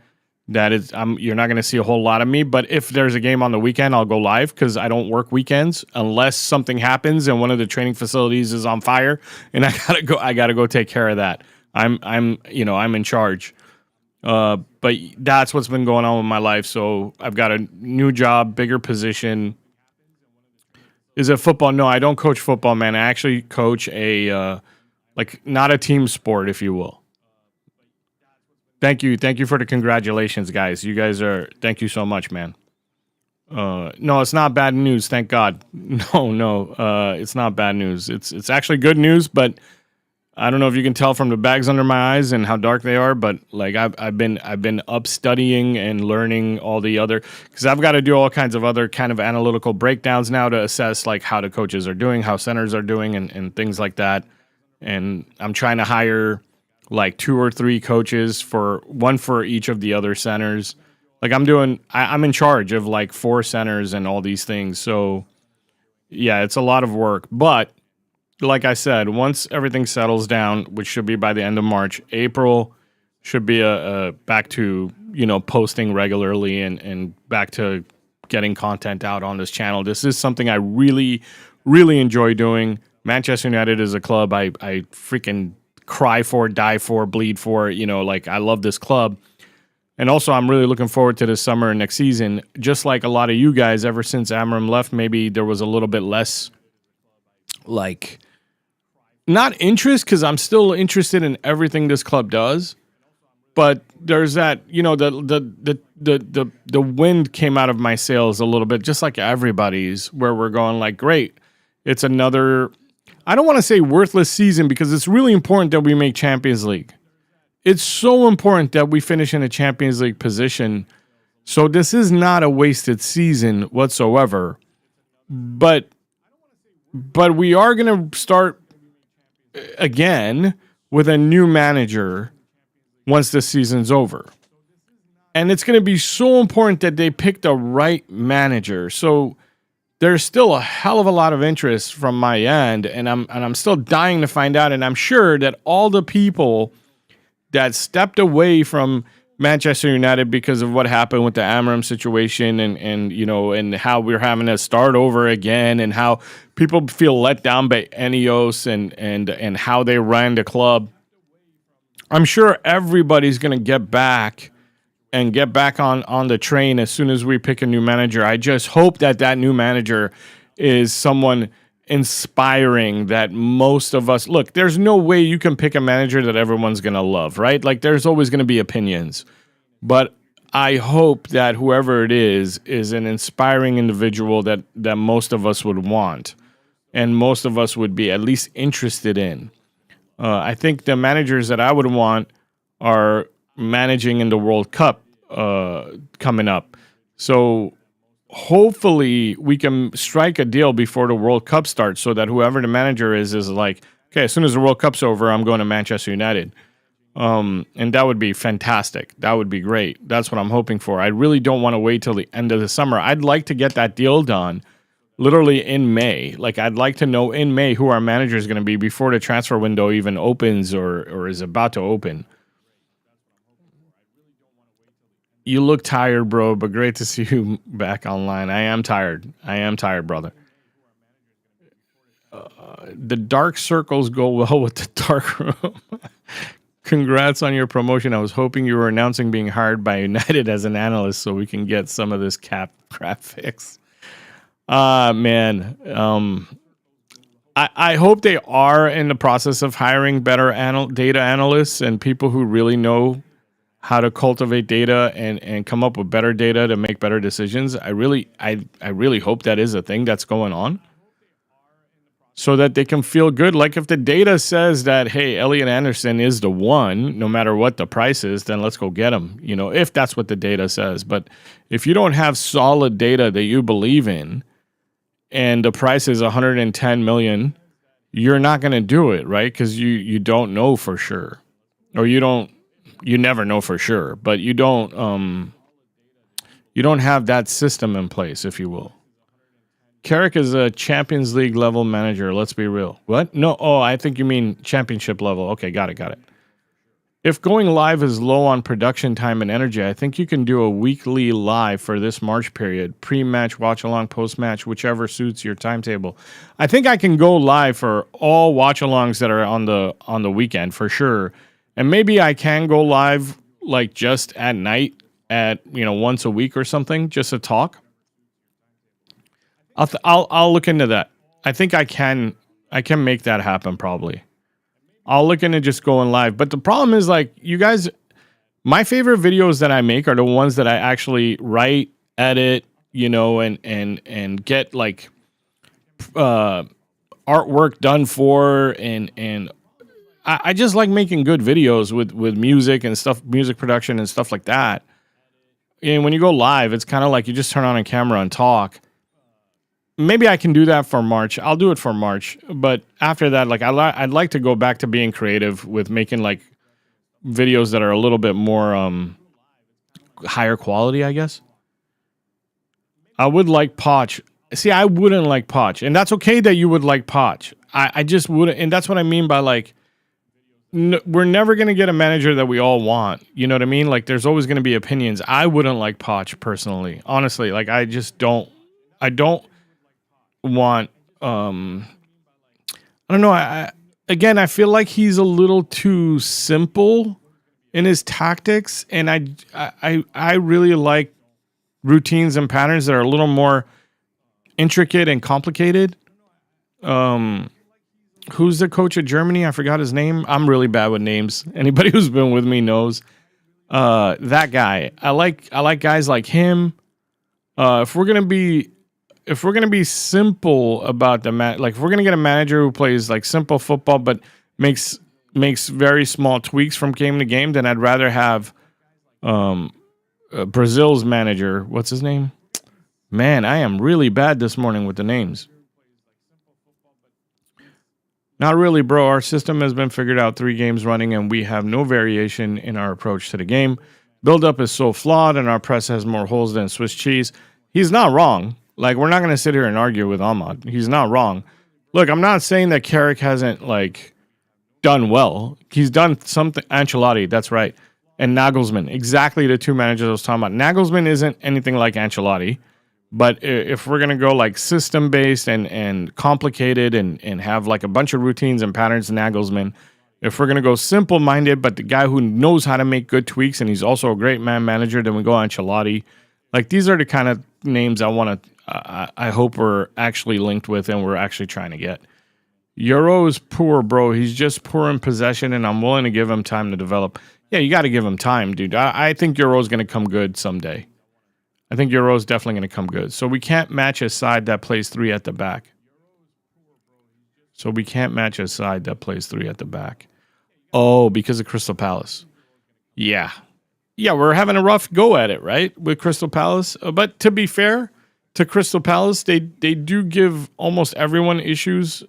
S1: that you're not going to see a whole lot of me. But if there's a game on the weekend, I'll go live because I don't work weekends unless something happens and one of the training facilities is on fire and I gotta go take care of that. I'm in charge. But that's what's been going on with my life. So I've got a new job, bigger position. Is it football? No, I don't coach football, man. I actually coach not a team sport, if you will. Thank you for the congratulations, guys. You guys thank you so much, man. No, it's not bad news. Thank God. No, it's not bad news. It's actually good news, but I don't know if you can tell from the bags under my eyes and how dark they are, but like I've been up studying and learning all the other, because I've got to do all kinds of other kind of analytical breakdowns now to assess like how the coaches are doing, how centers are doing, and things like that. And I'm trying to hire like 2 or 3 coaches one for each of the other centers. Like I'm in charge of like 4 centers and all these things. So yeah, it's a lot of work, but like I said, once everything settles down, which should be by the end of March, April should be back to, posting regularly and back to getting content out on this channel. This is something I really, really enjoy doing. Manchester United is a club I freaking cry for, die for, bleed for. I love this club. And also, I'm really looking forward to this summer and next season. Just like a lot of you guys, ever since Amram left, maybe there was a little bit less not interest, because I'm still interested in everything this club does, but there's that, the wind came out of my sails a little bit, just like everybody's, where we're going like, great, it's another, I don't want to say worthless season, because it's really important that we make Champions League. It's so important that we finish in a Champions League position. So this is not a wasted season whatsoever, but we are going to start again with a new manager once the season's over. And it's going to be so important that they pick the right manager. So there's still a hell of a lot of interest from my end, and I'm still dying to find out. And I'm sure that all the people that stepped away from Manchester United because of what happened with the Amram situation and how we're having to start over again, and how people feel let down by Ineos and how they ran the club. I'm sure everybody's going to get back on the train as soon as we pick a new manager. I just hope that new manager is someone inspiring that most of us look. There's no way you can pick a manager that everyone's gonna love, right? Like there's always gonna be opinions, but I hope that whoever it is an inspiring individual that most of us would want and most of us would be at least interested in. I think the managers that I would want are managing in the World Cup coming up. So hopefully we can strike a deal before the World Cup starts, so that whoever the manager is like, okay, as soon as the World Cup's over, I'm going to Manchester United. And that would be fantastic. That would be great. That's what I'm hoping for. I really don't want to wait till the end of the summer. I'd like to get that deal done literally in May. Like, I'd like to know in May who our manager is going to be before the transfer window even opens or is about to open. You look tired, bro, but great to see you back online. I am tired. Brother. The dark circles go well with the dark room. Congrats on your promotion. I was hoping you were announcing being hired by United as an analyst so we can get some of this crap fixed. Man. I hope they are in the process of hiring better data analysts and people who really know how to cultivate data and come up with better data to make better decisions. I really hope that is a thing that's going on, so that they can feel good. Like, if the data says that, hey, Elliot Anderson is the one, no matter what the price is, then let's go get him, if that's what the data says. But if you don't have solid data that you believe in and the price is 110 million, you're not going to do it, right? Because you don't know for sure. Or you never know for sure, but you don't have that system in place, if you will. Carrick is a Champions League level manager. Let's be real. What? No. Oh, I think you mean championship level. Okay, got it. If going live is low on production time and energy, I think you can do a weekly live for this March period. Pre-match, watch along, post-match, whichever suits your timetable. I think I can go live for all watch alongs that are on the weekend for sure. And maybe I can go live like just at night at once a week or something, just to talk. I'll look into that. I think I can make that happen probably. I'll look into just going live. But the problem is, like, you guys, my favorite videos that I make are the ones that I actually write, edit, and get like artwork done for, and I just like making good videos with music and stuff, music production and stuff like that. And when you go live, it's kind of like you just turn on a camera and talk. Maybe I can do that for March. I'll do it for March. But after that, like, I'd like to go back to being creative with making like videos that are a little bit more higher quality, I guess. I would like Poch. See, I wouldn't like Poch. And that's okay that you would like Poch. I just wouldn't. And that's what I mean by, like, we're never going to get a manager that we all want. You know what I mean? Like, there's always going to be opinions. I wouldn't like Poch personally. Honestly, like, I just don't. I don't want I don't know, I feel like he's a little too simple in his tactics, and I really like routines and patterns that are a little more intricate and complicated. Who's the coach of Germany? I forgot his name. I'm really bad with names. Anybody who's been with me knows that guy. I like guys like him. If we're gonna be simple about the like, if we're gonna get a manager who plays like simple football but makes very small tweaks from game to game, then I'd rather have Brazil's manager. What's his name? Man, I am really bad this morning with the names. Not really, bro. Our system has been figured out 3 games running, and we have no variation in our approach to the game. Build-up is so flawed, and our press has more holes than Swiss cheese. He's not wrong. Like, we're not going to sit here and argue with Ahmad. He's not wrong. Look, I'm not saying that Carrick hasn't, like, done well. He's done something. Ancelotti, that's right. And Nagelsmann, exactly the 2 managers I was talking about. Nagelsmann isn't anything like Ancelotti. But if we're going to go, like, system-based and complicated and have, like, a bunch of routines and patterns, Nagelsmann. If we're going to go simple-minded, but the guy who knows how to make good tweaks, and he's also a great manager, then we go Ancelotti. Like, these are the kind of names I want to, I hope we're actually linked with and we're actually trying to get. Euro is poor, bro. He's just poor in possession, and I'm willing to give him time to develop. Yeah, you got to give him time, dude. I think Euro's going to come good someday. I think Euro's definitely going to come good. So we can't match a side that plays 3 at the back. Oh, because of Crystal Palace. Yeah. Yeah, we're having a rough go at it, right, with Crystal Palace. But to be fair to Crystal Palace, they do give almost everyone issues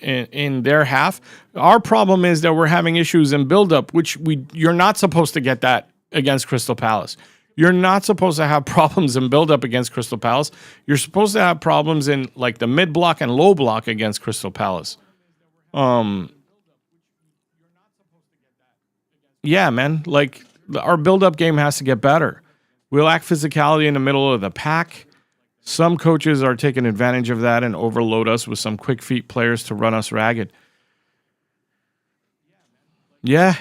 S1: in their half. Our problem is that we're having issues in build-up, which you're not supposed to get that against Crystal Palace. You're not supposed to have problems in build-up against Crystal Palace. You're supposed to have problems in like the mid-block and low block against Crystal Palace. Yeah, man. Like our build-up game has to get better. We lack physicality in the middle of the pack. Some coaches are taking advantage of that and overload us with some quick feet players to run us ragged. Yeah,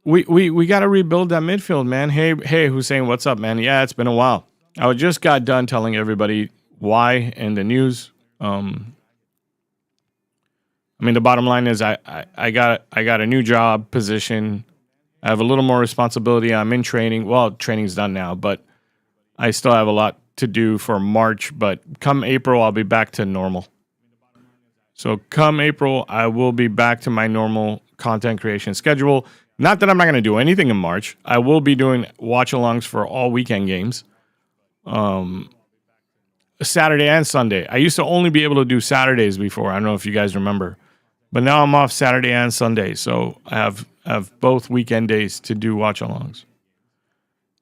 S1: we got to rebuild that midfield, man. Hey, Hussein, what's up, man? Yeah, it's been a while. I just got done telling everybody why and the news. I mean, the bottom line is I got a new job position. I have a little more responsibility. I'm in training. Well, training's done now, but I still have a lot to do for March. But come April, I'll be back to normal. So come April, I will be back to my normal content creation schedule. Not that I'm not going to do anything in March. I will be doing watch-alongs for all weekend games. Saturday and Sunday. I used to only be able to do Saturdays before. I don't know if you guys remember. But now I'm off Saturday and Sunday. So I have both weekend days to do watch-alongs.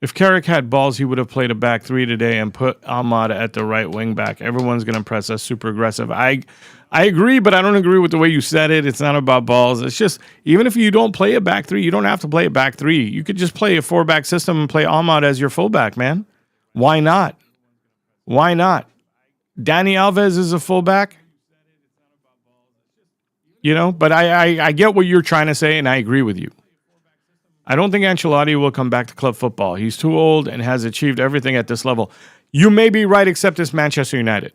S1: If Carrick had balls, he would have played a back three today and put Ahmad at the right wing back. Everyone's going to press us super aggressive. I agree, but I don't agree with the way you said it. It's not about balls. It's just, even if you don't play a back three, you don't have to play a back three. You could just play a four-back system and play Ahmad as your fullback, man. Why not? Why not? Danny Alves is a fullback. You know, but I get what you're trying to say, and I agree with you. I don't think Ancelotti will come back to club football. He's too old and has achieved everything at this level. You may be right, except it's Manchester United.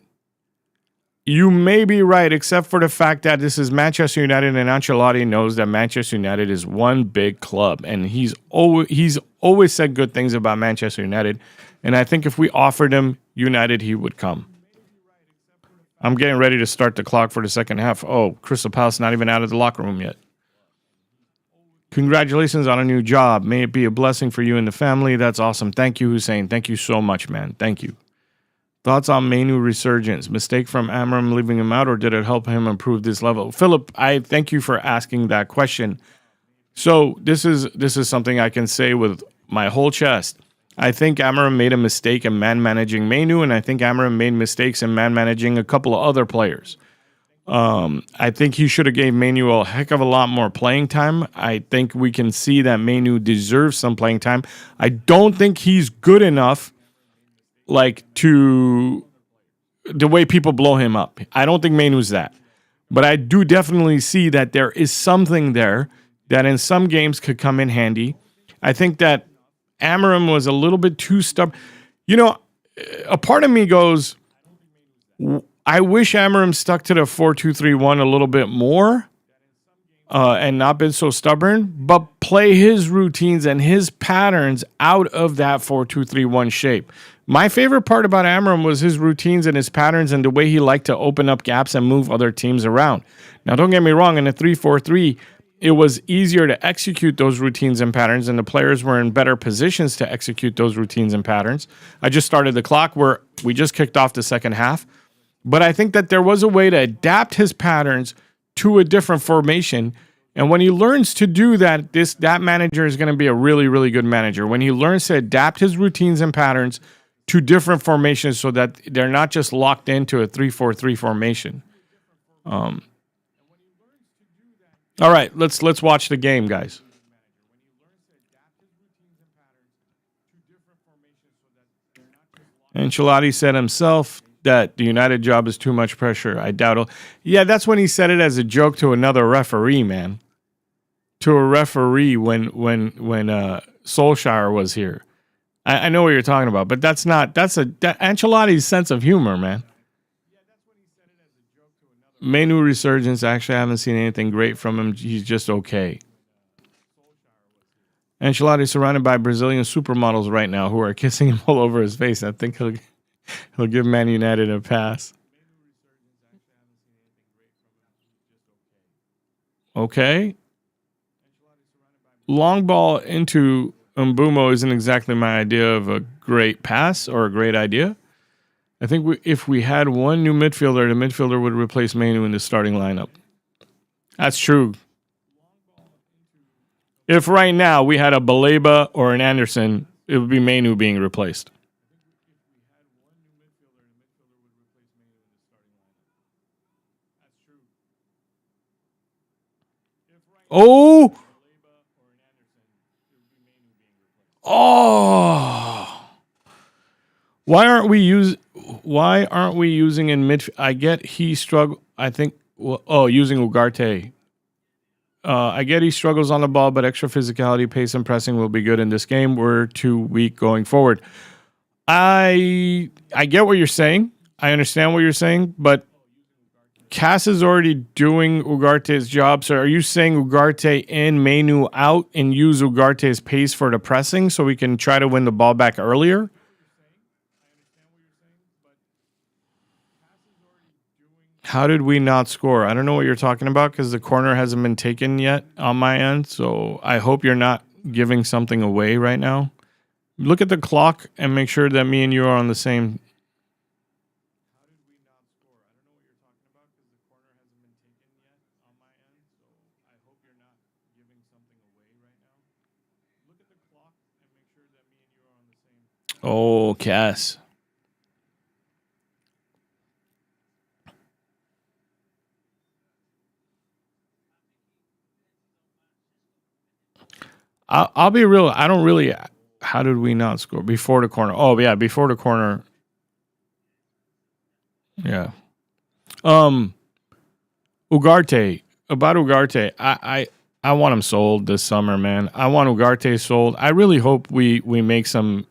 S1: You may be right, except for the fact that this is Manchester United, and Ancelotti knows that Manchester United is one big club, and he's always said good things about Manchester United. And I think if we offered him United, he would come. I'm getting ready to start the clock for the second half. Oh, Crystal Palace not even out of the locker room yet. Congratulations on a new job. May it be a blessing for you and the family. That's awesome. Thank you, Hussein. Thank you so much, man. Thank you. Thoughts on Menu resurgence? Mistake from Amram leaving him out, or did it help him improve this level? Philip, I thank you for asking that question. So this is something I can say with my whole chest. I think Amram made a mistake in man-managing Menu, and I think Amram made mistakes in man-managing a couple of other players. I think he should have gave Menu a heck of a lot more playing time. I think we can see that Menu deserves some playing time. I don't think he's good enough, like, to the way people blow him up. I don't think Menu's that. But I do definitely see that there is something there that in some games could come in handy. I think that Amram was a little bit too stubborn. You know, a part of me goes, I wish Amram stuck to the 4-2-3-1 a little bit more and not been so stubborn, but play his routines and his patterns out of that 4-2-3-1 shape. My favorite part about Amram was his routines and his patterns and the way he liked to open up gaps and move other teams around. Now, don't get me wrong, in a 3-4-3, it was easier to execute those routines and patterns, and the players were in better positions to execute those routines and patterns. I just started the clock where we just kicked off the second half. But I think that there was a way to adapt his patterns to a different formation. And when he learns to do that, that manager is going to be a really, really good manager. When he learns to adapt his routines and patterns to different formations so that they're not just locked into a 3-4-3 formation. All right, let's watch the game, guys. Ancelotti said himself that the United job is too much pressure. I doubt it. Yeah, that's when he said it as a joke to another referee, man. To a referee when Solskjaer was here. I know what you're talking about, but that's Ancelotti's sense of humor, man. Menu resurgence. Actually, I haven't seen anything great from him. He's just okay. Ancelotti surrounded by Brazilian supermodels right now who are kissing him all over his face. I think he'll give Man United a pass. Okay. Long ball into Mbumo isn't exactly my idea of a great pass or a great idea. I think if we had one new midfielder, the midfielder would replace Manu in the starting lineup. That's true. If right now we had a Baleba or an Anderson, It would be Mainu being replaced. Oh! Oh! Why aren't we using in mid? I get he struggle. I think. Using Ugarte. I get he struggles on the ball, but extra physicality, pace, and pressing will be good in this game. We're too weak going forward. I get what you're saying. I understand what you're saying, but Cass is already doing Ugarte's job. So are you saying Ugarte in, Mainu out, and use Ugarte's pace for the pressing so we can try to win the ball back earlier? How did we not score? I don't know what you're talking about because the corner hasn't been taken yet on my end. So I hope you're not giving something away right now. Look at the clock and make sure that me and you are on the same. Oh, Cass. I'll be real. I don't really. How did we not score before the corner? Oh yeah, before the corner. Yeah. Ugarte. About Ugarte, I want him sold this summer, man. I want Ugarte sold. I really hope we make some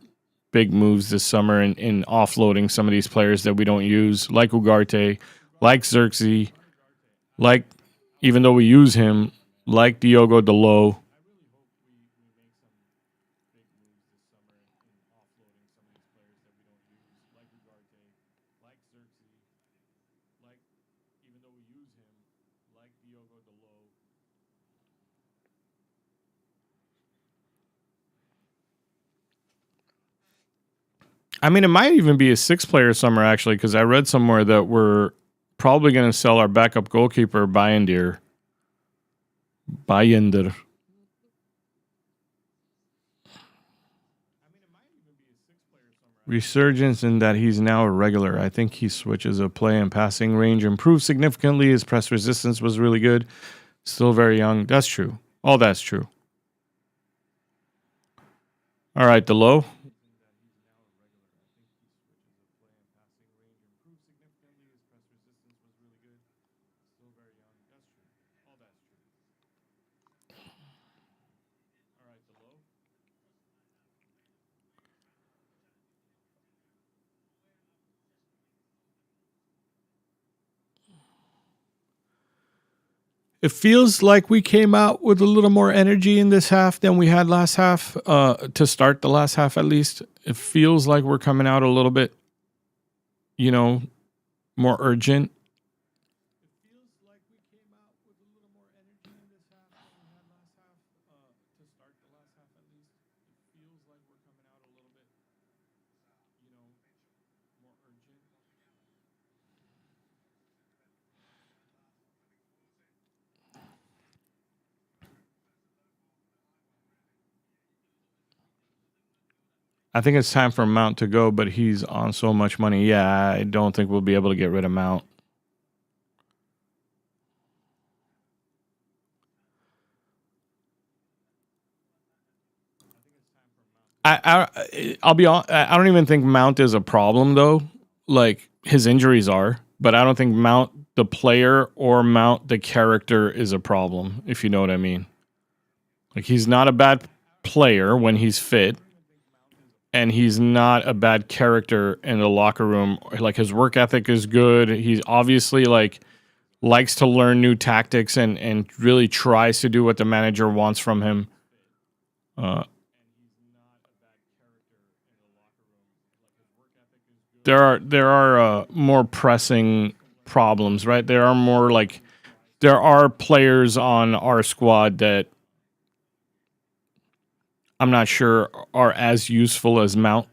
S1: big moves this summer in offloading some of these players that we don't use, like Ugarte, like Xerxes, like even though we use him, like Diogo Delo. I mean, it might even be a 6-player summer actually, because I read somewhere that we're probably going to sell our backup goalkeeper Bayender. Resurgence in that he's now a regular. I think he switches of play and passing range improved significantly. His press resistance was really good. Still very young. That's true. All that's true. All right, the low. It feels like we came out with a little more energy in this half than we had last half, to start the last half at least. It feels like we're coming out a little bit, more urgent. I think it's time for Mount to go, but he's on so much money. Yeah, I don't think we'll be able to get rid of Mount. I'll be honest. I don't even think Mount is a problem though. Like his injuries are, but I don't think Mount the player or Mount the character is a problem. If you know what I mean. Like he's not a bad player when he's fit, and he's not a bad character in the locker room. Like his work ethic is good. He's obviously like likes to learn new tactics and really tries to do what the manager wants from him. There are more pressing problems, right? There are players on our squad that I'm not sure are as useful as Mount.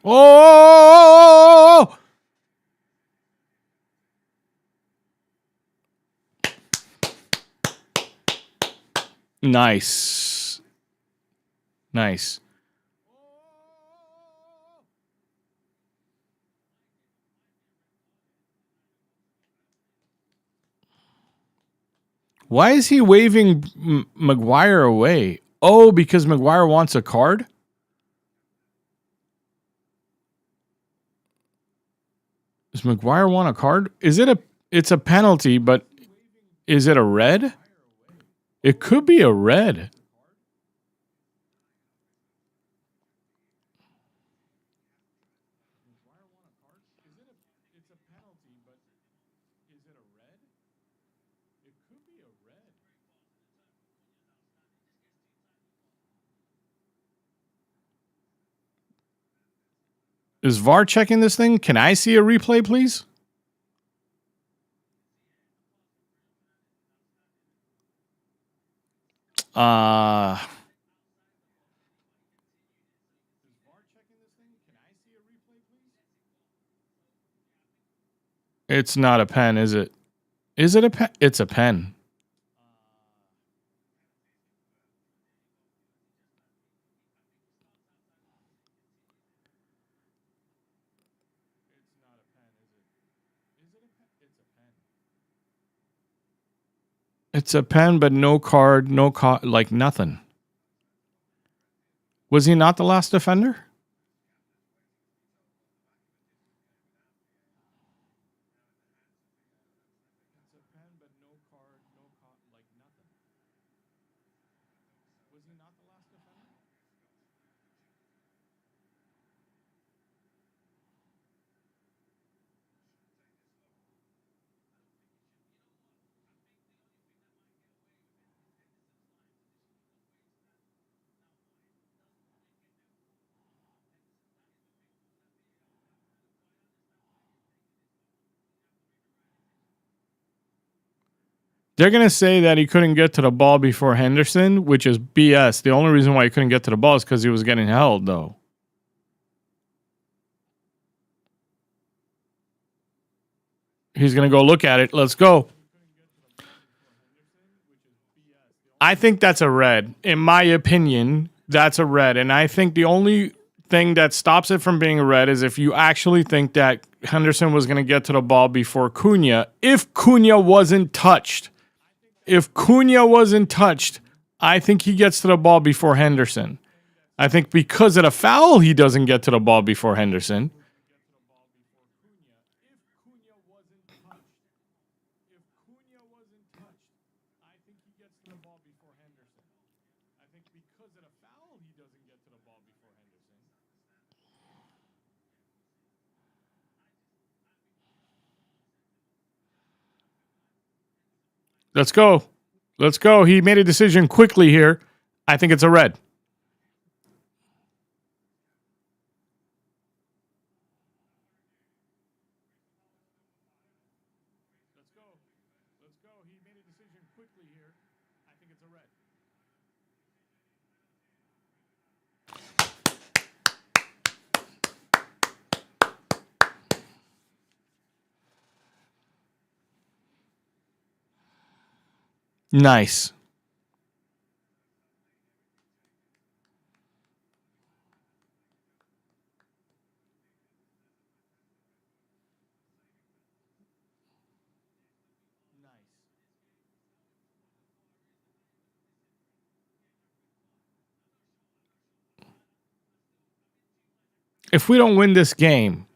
S1: Oh! Nice. Nice. Why is he waving Maguire away? Oh, because Maguire wants a card? Does Maguire want a card? It's a penalty, but is it a red? It could be a red. Is VAR checking this thing? Can I see a replay, please? It's not a pen, is it? Is it a pen? It's a pen. It's a pen, but no card, like nothing. Was he not the last defender? They're going to say that he couldn't get to the ball before Henderson, which is BS. The only reason why he couldn't get to the ball is because he was getting held, though. He's going to go look at it. Let's go. I think that's a red. In my opinion, that's a red. And I think the only thing that stops it from being a red is if you actually think that Henderson was going to get to the ball before Cunha. If Cunha wasn't touched. I think he gets to the ball before Henderson. I think because of the foul, he doesn't get to the ball before Henderson. Let's go. Let's go. He made a decision quickly here. I think it's a red. Nice. If we don't win this game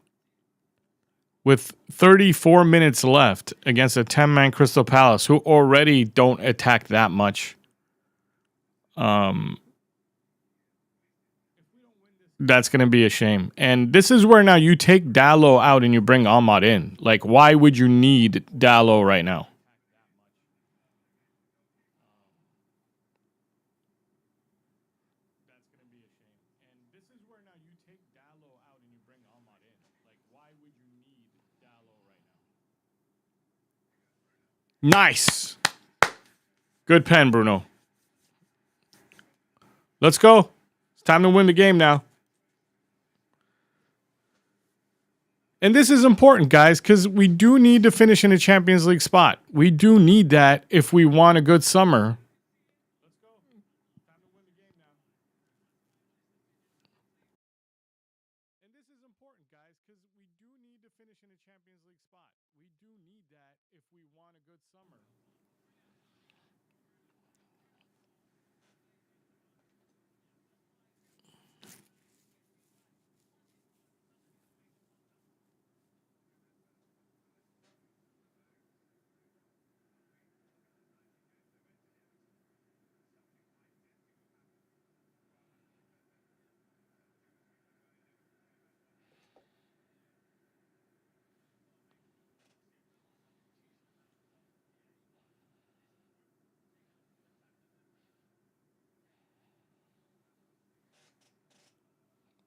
S1: with 34 minutes left against a 10-man Crystal Palace, who already don't attack that much, that's going to be a shame. And this is where now you take Dalot out and you bring Ahmad in. Like, why would you need Dalot right now? Nice. Good pen, Bruno. Let's go. It's time to win the game now. And this is important, guys, because we do need to finish in a Champions League spot. We do need that if we want a good summer. And this is important, guys, because we do need to finish in a Champions League spot. We do need that if we want a good summer.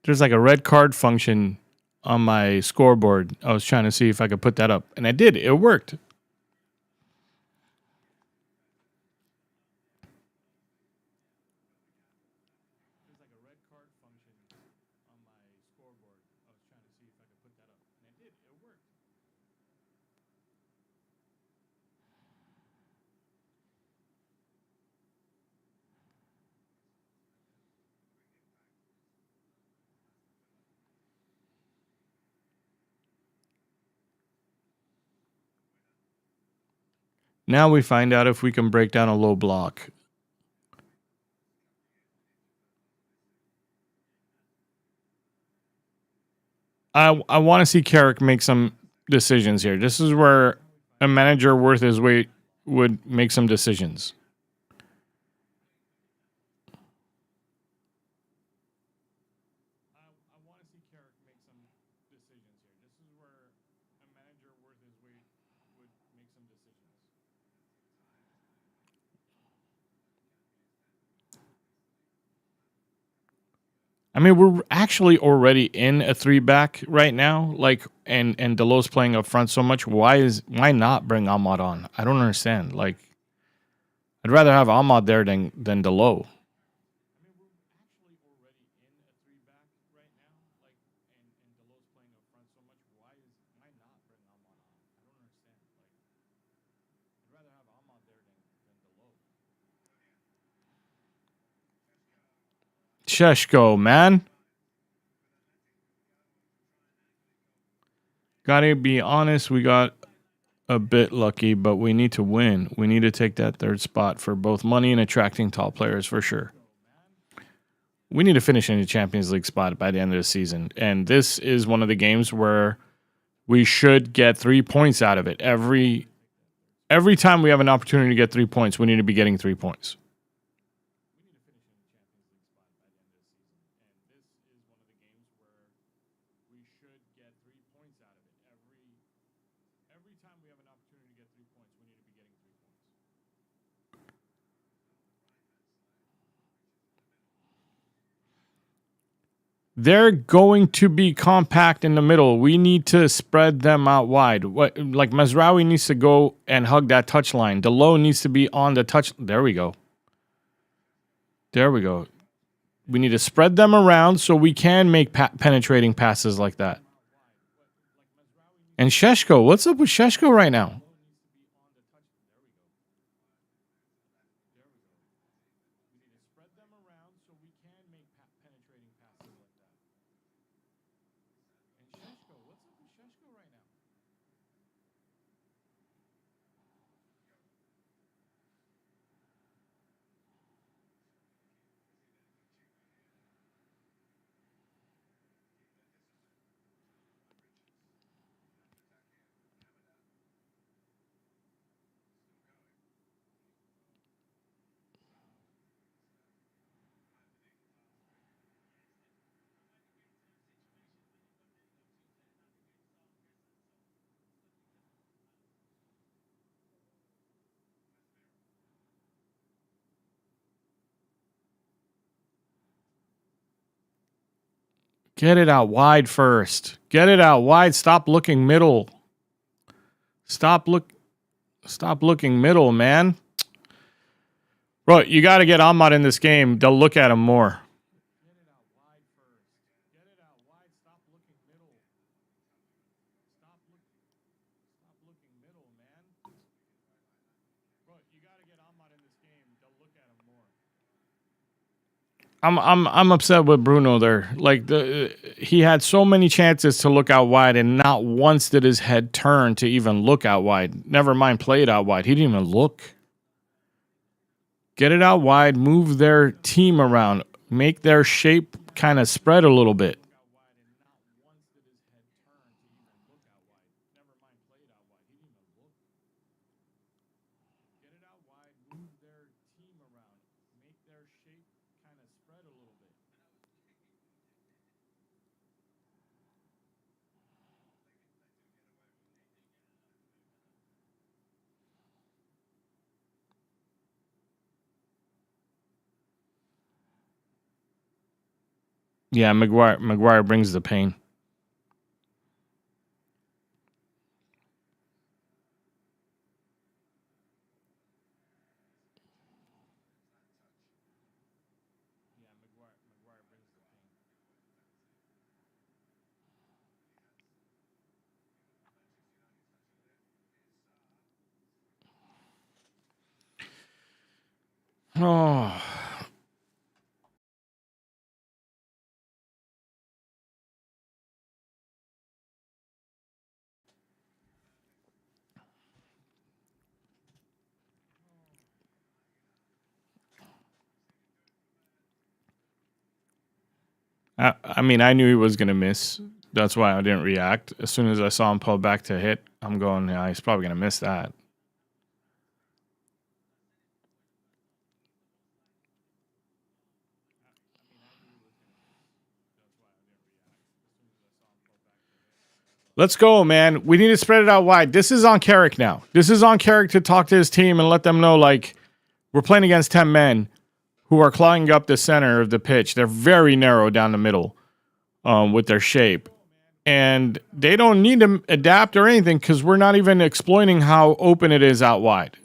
S1: There's like a red card function on my scoreboard. I was trying to see if I could put that up, and I did. It worked. Now we find out if we can break down a low block. I want to see Carrick make some decisions here. This is where a manager worth his weight would make some decisions. I mean, we're actually already in a 3-back right now. Like, and Delo's playing up front so much. Why not bring Ahmad on? I don't understand. Like, I'd rather have Ahmad there than Delo. Sheshko, man. Gotta be honest, we got a bit lucky, but we need to win. We need to take that third spot for both money and attracting top players for sure. We need to finish in the Champions League spot by the end of the season. And this is one of the games where we should get 3 points out of it. Every time we have an opportunity to get 3 points, we need to be getting 3 points. They're going to be compact in the middle. We need to spread them out wide. Like Mazraoui needs to go and hug that touch line. Delo needs to be on the touch. There we go. There we go. We need to spread them around so we can make penetrating passes like that. And Sheshko, what's up with Sheshko right now? Get it out wide first. Get it out wide. Stop looking middle. Stop looking middle, man. Bro, you got to get Ahmad in this game. They'll look at him more. I'm upset with Bruno there. Like he had so many chances to look out wide, and not once did his head turn to even look out wide. Never mind play it out wide. He didn't even look. Get it out wide, move their team around, make their shape kind of spread a little bit. Yeah, Maguire brings the pain. Oh. I mean, I knew he was going to miss. That's why I didn't react. As soon as I saw him pull back to hit, I'm going, yeah, he's probably going to miss that. Let's go, man. We need to spread it out wide. This is on Carrick now. This is on Carrick to talk to his team and let them know, like, we're playing against 10 men who are clogging up the center of the pitch. They're very narrow down the middle with their shape. And they don't need to adapt or anything because we're not even exploiting how open it is out wide.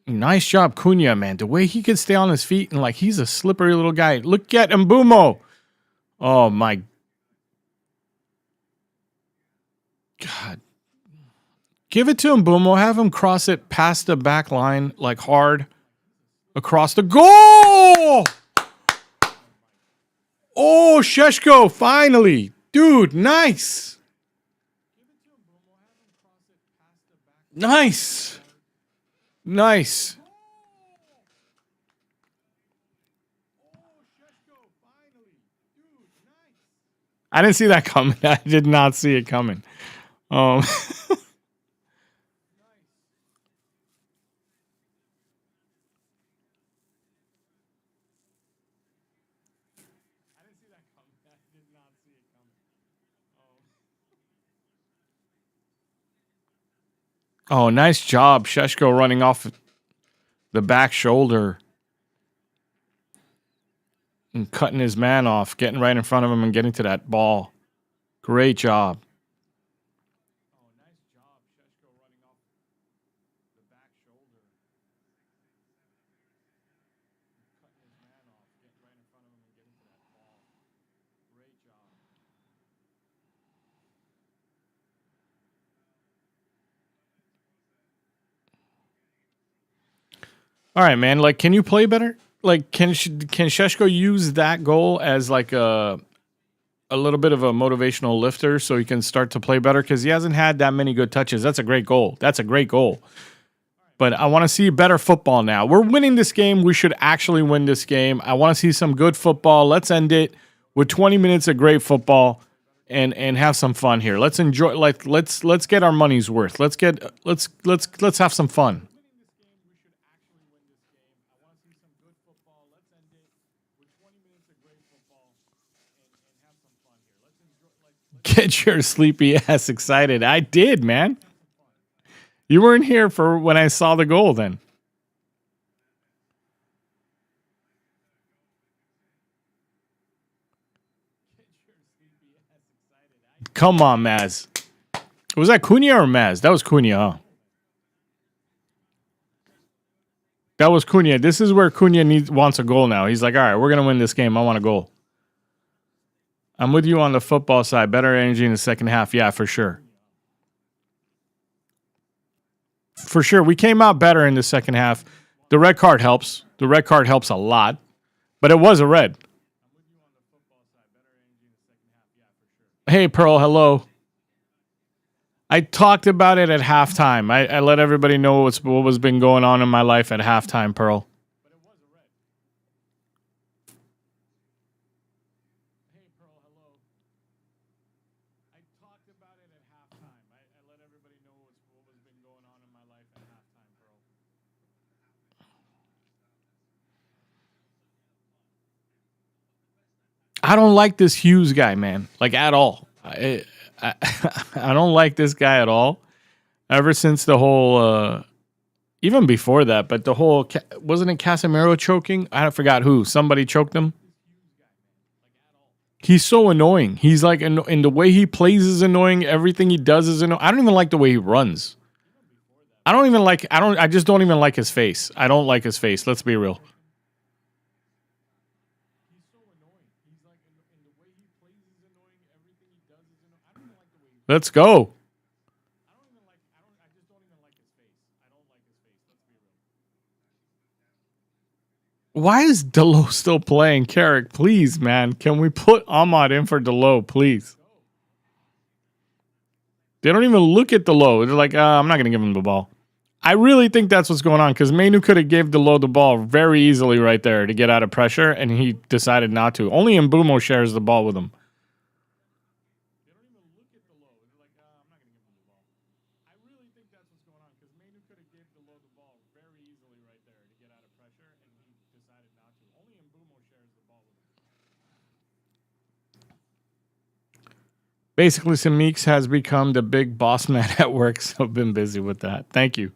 S1: Nice job, Cunha, man. The way he could stay on his feet and like he's a slippery little guy. Look at Mbumo. Oh my God. Give it to Mbumo. Have him cross it past the back line like hard across the goal. Oh, Sheshko, finally. Dude, nice. Nice. Nice. I didn't see that coming. I did not see it coming. Oh, nice job. Sheshko running off the back shoulder and cutting his man off, getting right in front of him and getting to that ball. Great job. All right, man. Like, can you play better? Like, can Sheshko use that goal as like a little bit of a motivational lifter so he can start to play better? Because he hasn't had that many good touches. That's a great goal. That's a great goal. But I want to see better football now. We're winning this game. We should actually win this game. I want to see some good football. Let's end it with 20 minutes of great football and have some fun here. Let's enjoy. Like let's get our money's worth. Let's have some fun. Get your sleepy ass excited. I did, man. You weren't here for when I saw the goal then. Come on, Maz. Was that Cunha or Maz? That was Cunha, huh? That was Cunha. This is where Cunha wants a goal now. He's like, all right, we're going to win this game. I want a goal. I'm with you on the football side. Better energy in the second half. Yeah, for sure. For sure. We came out better in the second half. The red card helps. The red card helps a lot. But it was a red. Hey, Pearl, hello. I talked about it at halftime. I let everybody know what was been going on in my life at halftime, Pearl. I don't like this Hughes guy, man. Like, at all. I don't like this guy at all. Ever since the whole, even before that, but the whole, wasn't it Casemiro choking? I forgot who. Somebody choked him. He's so annoying. He's like, in the way he plays is annoying. Everything he does is annoying. I don't even like the way he runs. I just don't even like his face. I don't like his face. Let's be real. Let's go. Why is Delo still playing? Carrick, please, man. Can we put Ahmad in for Delo, please? They don't even look at Delo. They're like, I'm not going to give him the ball. I really think that's what's going on because Mainu could have gave Delo the ball very easily right there to get out of pressure, and he decided not to. Only Mbumo shares the ball with him. Basically, Semeex has become the big boss man at work, so I've been busy with that. Thank you.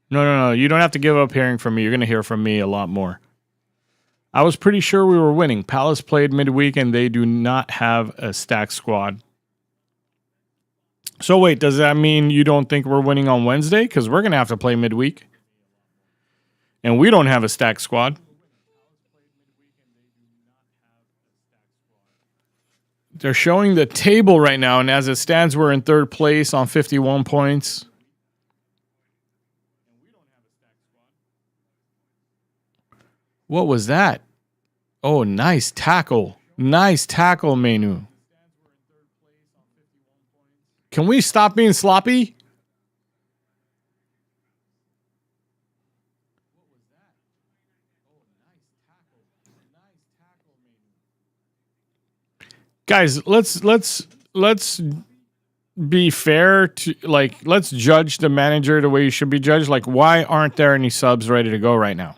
S1: No. You don't have to give up hearing from me. You're going to hear from me a lot more. I was pretty sure we were winning. Palace played midweek, and they do not have a stacked squad. So wait, does that mean you don't think we're winning on Wednesday? Because we're going to have to play midweek. And we don't have a stacked squad. They're showing the table right now, and as it stands, we're in third place on 51 points. What was that? Oh, nice tackle. Nice tackle, Mainu. Can we stop being sloppy? Guys, let's be fair to, like, let's judge the manager the way you should be judged. Like, why aren't there any subs ready to go right now?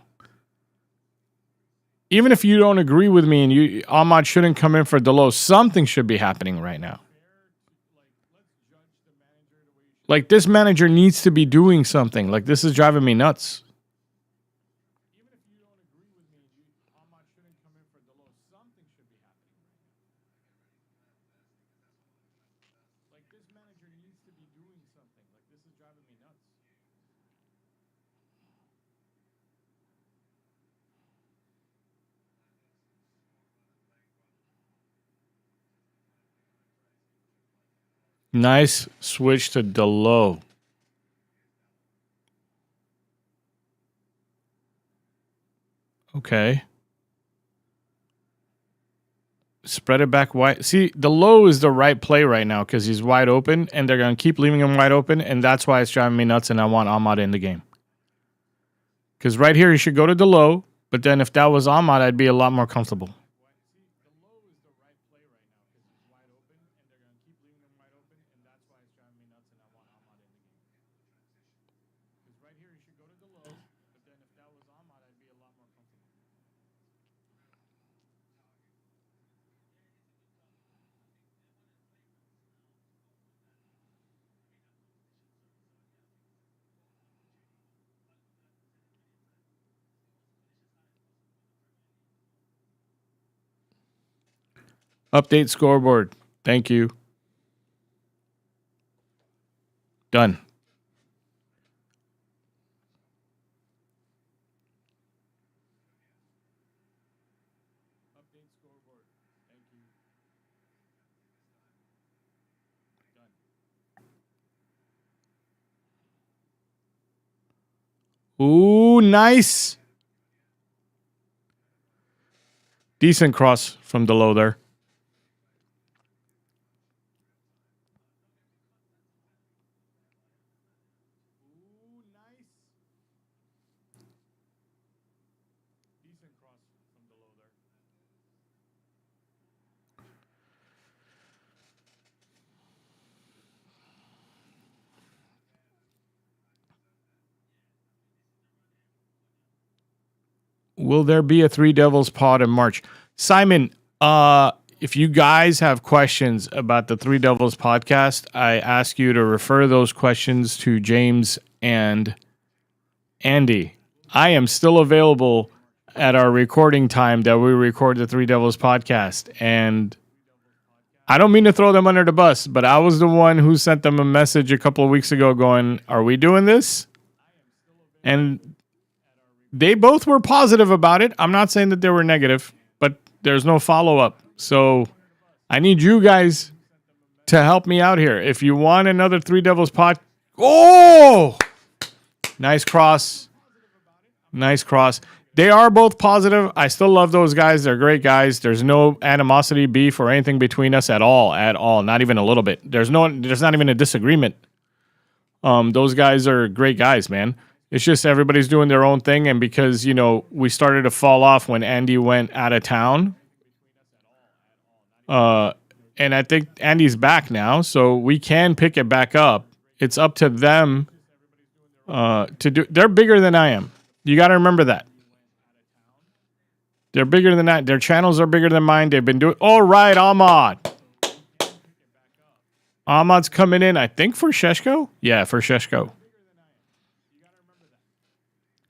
S1: Even if you don't agree with me and Ahmad shouldn't come in for Delo, something should be happening right now. Like, this manager needs to be doing something. Like, this is driving me nuts. Nice switch to Delo. Okay. Spread it back wide. See, Delo is the right play right now because he's wide open, and they're going to keep leaving him wide open, and that's why it's driving me nuts, and I want Ahmad in the game. Because right here, he should go to Delo, but then if that was Ahmad, I'd be a lot more comfortable. Update scoreboard. Thank you. Done. Ooh, nice. Decent cross from the low there. Will there be a Three Devils pod in March? Simon, if you guys have questions about the Three Devils podcast, I ask you to refer those questions to James and Andy. I am still available at our recording time that we record the Three Devils podcast. And I don't mean to throw them under the bus, but I was the one who sent them a message a couple of weeks ago going, are we doing this? And they both were positive about it. I'm not saying that they were negative, but there's no follow-up. So I need you guys to help me out here. If you want another Three Devils pod... Oh! Nice cross. Nice cross. They are both positive. I still love those guys. They're great guys. There's no animosity, beef, or anything between us at all. At all. Not even a little bit. There's not even a disagreement. Those guys are great guys, man. It's just everybody's doing their own thing, and because, you know, we started to fall off when Andy went out of town. And I think Andy's back now, so we can pick it back up. It's up to them to do. They're bigger than I am. You got to remember that. They're bigger than that. Their channels are bigger than mine. They've been doing... All right, Ahmad. Ahmad's coming in, I think, for Sheshko. Yeah, for Sheshko.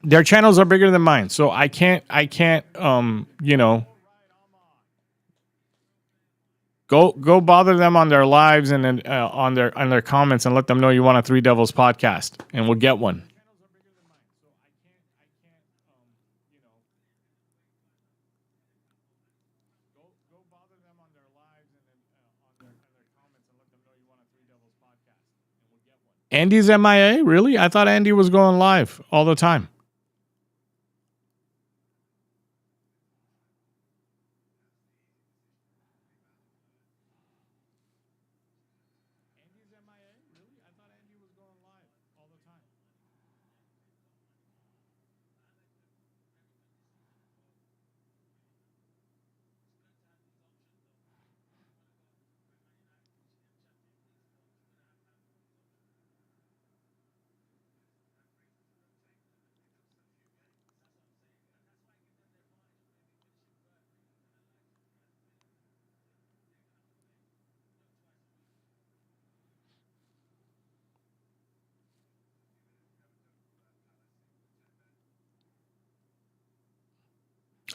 S1: Their channels are bigger than mine, so I can't, you know, go bother them on their lives and then on their comments and let them know you want a Three Devils podcast, and we'll get one. Andy's MIA? Really? I thought Andy was going live all the time.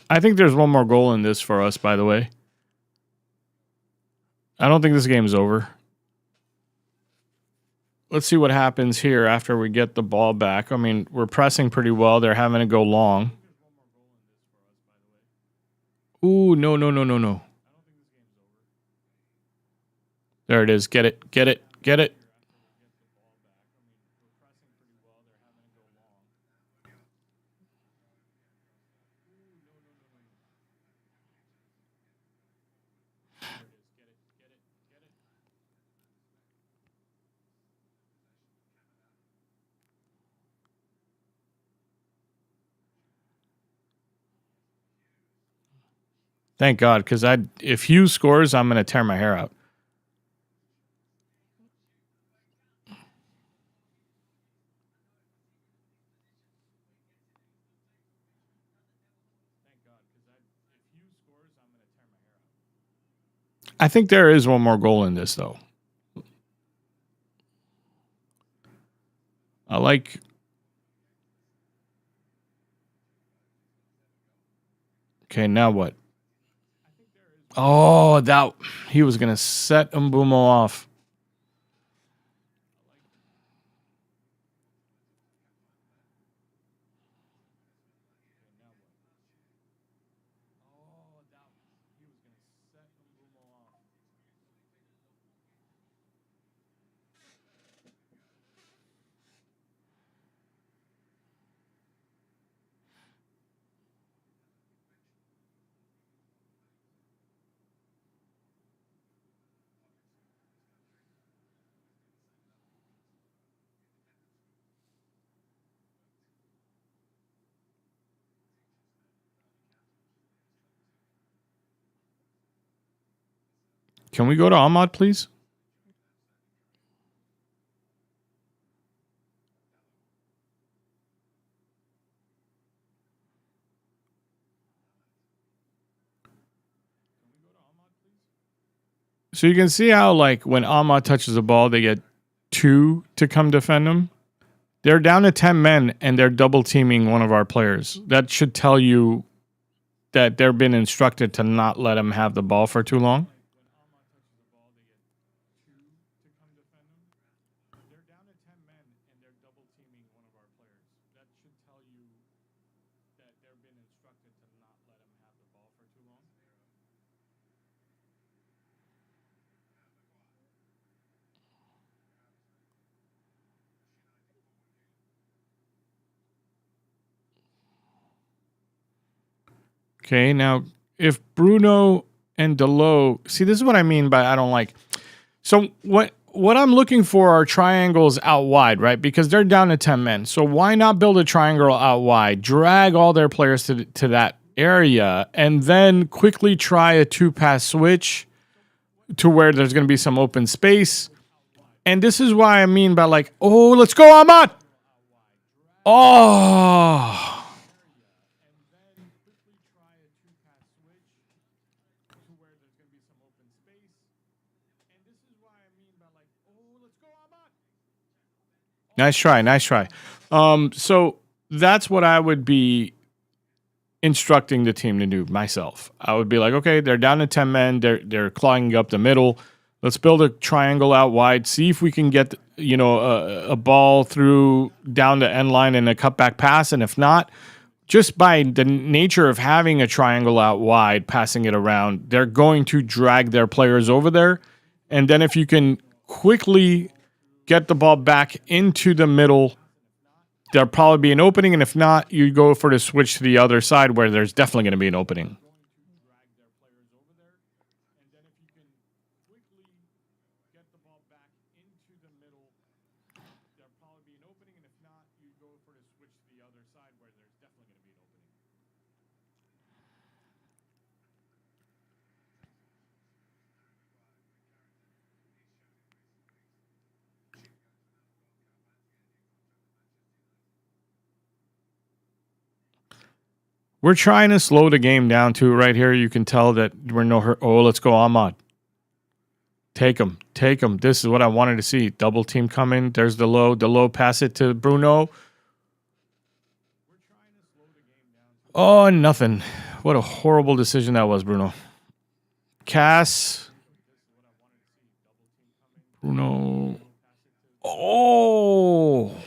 S1: I think there's one more goal in this for us, by the way. I don't think this game's over. Let's see what happens here after we get the ball back. I mean, we're pressing pretty well. They're having to go long. Ooh, no. There it is. Get it. Thank God, because if Hughes scores, I'm going to tear my hair out. I think there is one more goal in this, though. I like... Okay, now what? Oh, that he was gonna set Mbumo off. Can we go to Ahmad, please? So you can see how, like, when Ahmad touches the ball, they get 2 to come defend him. They're down to 10 men, and they're double teaming one of our players. That should tell you that they've been instructed to not let him have the ball for too long. Okay, now if Bruno and Delo, see, this is what I mean by I don't like. So what I'm looking for are triangles out wide, right? Because they're down to 10 men. So why not build a triangle out wide, drag all their players to that area, and then quickly try a 2-pass switch to where there's going to be some open space. And this is why I mean by like, oh, let's go, Ahmad. Oh. Nice try, nice try. So that's what I would be instructing the team to do myself. I would be like, okay, they're down to 10 men. They're clogging up the middle. Let's build a triangle out wide. See if we can get a ball through down the end line in a cutback pass. And if not, just by the nature of having a triangle out wide, passing it around, they're going to drag their players over there. And then if you can quickly get the ball back into the middle, there'll probably be an opening, and if not, you go for the switch to the other side where there's definitely going to be an opening. We're trying to slow the game down too. Right here, you can tell that we're no hurt. Oh, let's go, Ahmad. Take him. Take him. This is what I wanted to see. Double team coming. There's the low. Pass it to Bruno. Oh, nothing. What a horrible decision that was, Bruno. Cass. Bruno. Oh.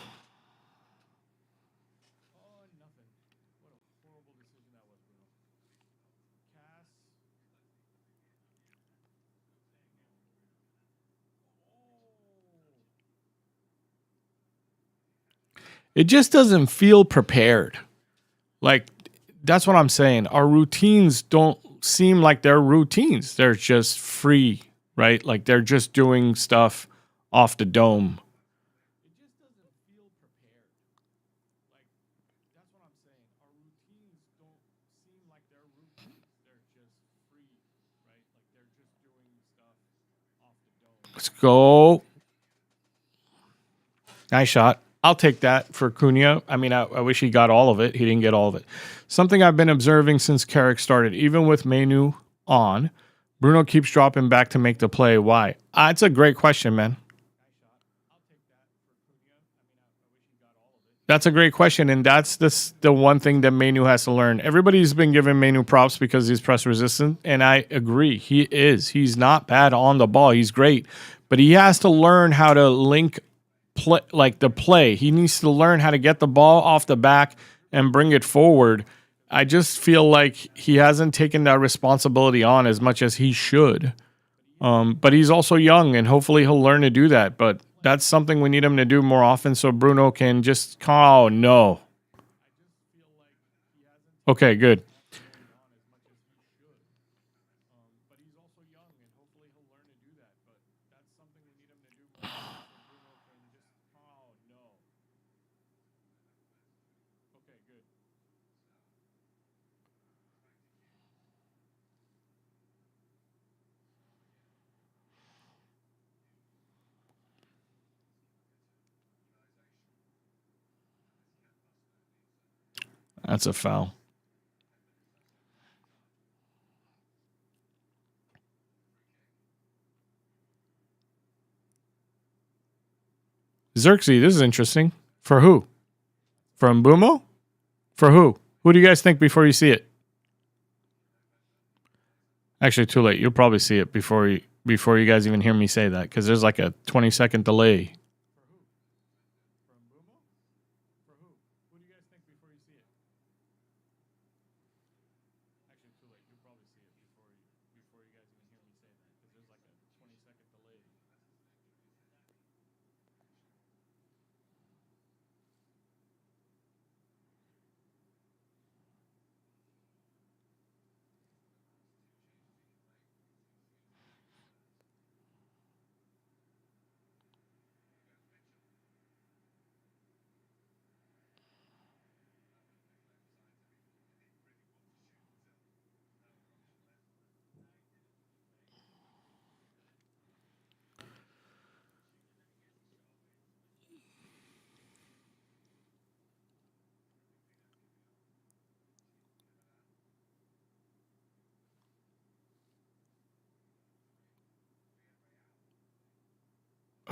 S1: It just doesn't feel prepared. Like, that's what I'm saying. Our routines don't seem like they're routines. They're just free, right? Like they're just doing stuff off the dome. Let's go. Nice shot. I'll take that for Cunha. I mean, I wish he got all of it. He didn't get all of it. Something I've been observing since Carrick started, even with Menu on, Bruno keeps dropping back to make the play. Why? It's a great question, man. That's a great question, and that's the one thing that Manu has to learn. Everybody's been giving Manu props because he's press resistant, and I agree. He is. He's not bad on the ball. He's great, but he has to learn how to link the play. He needs to learn how to get the ball off the back and bring it forward. I just feel like he hasn't taken that responsibility on as much as he should. But he's also young, and hopefully he'll learn to do that. But that's something we need him to do more often so Bruno can just... Oh, no. Okay, good. That's a foul. Xerxes, this is interesting. For who? For Mbumo? For who? Who do you guys think before you see it? Actually, too late. You'll probably see it before you guys even hear me say that, because there's like a 20-second delay.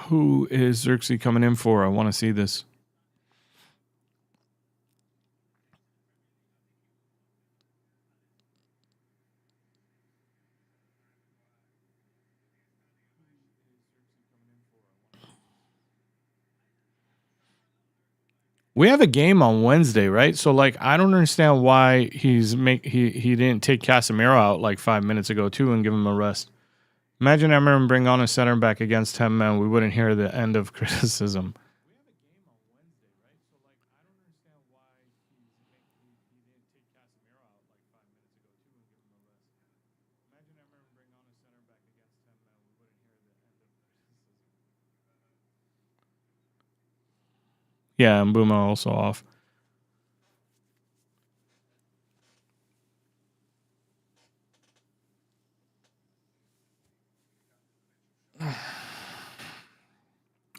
S1: Who is Xerxes coming in for? I want to see this. We have a game on Wednesday, right? So, like, I don't understand why he didn't take Casemiro out like 5 minutes ago too and give him a rest. Imagine I remember bring on a center back against 10 men. We wouldn't hear the end of criticism. Yeah, and Mbuma also off.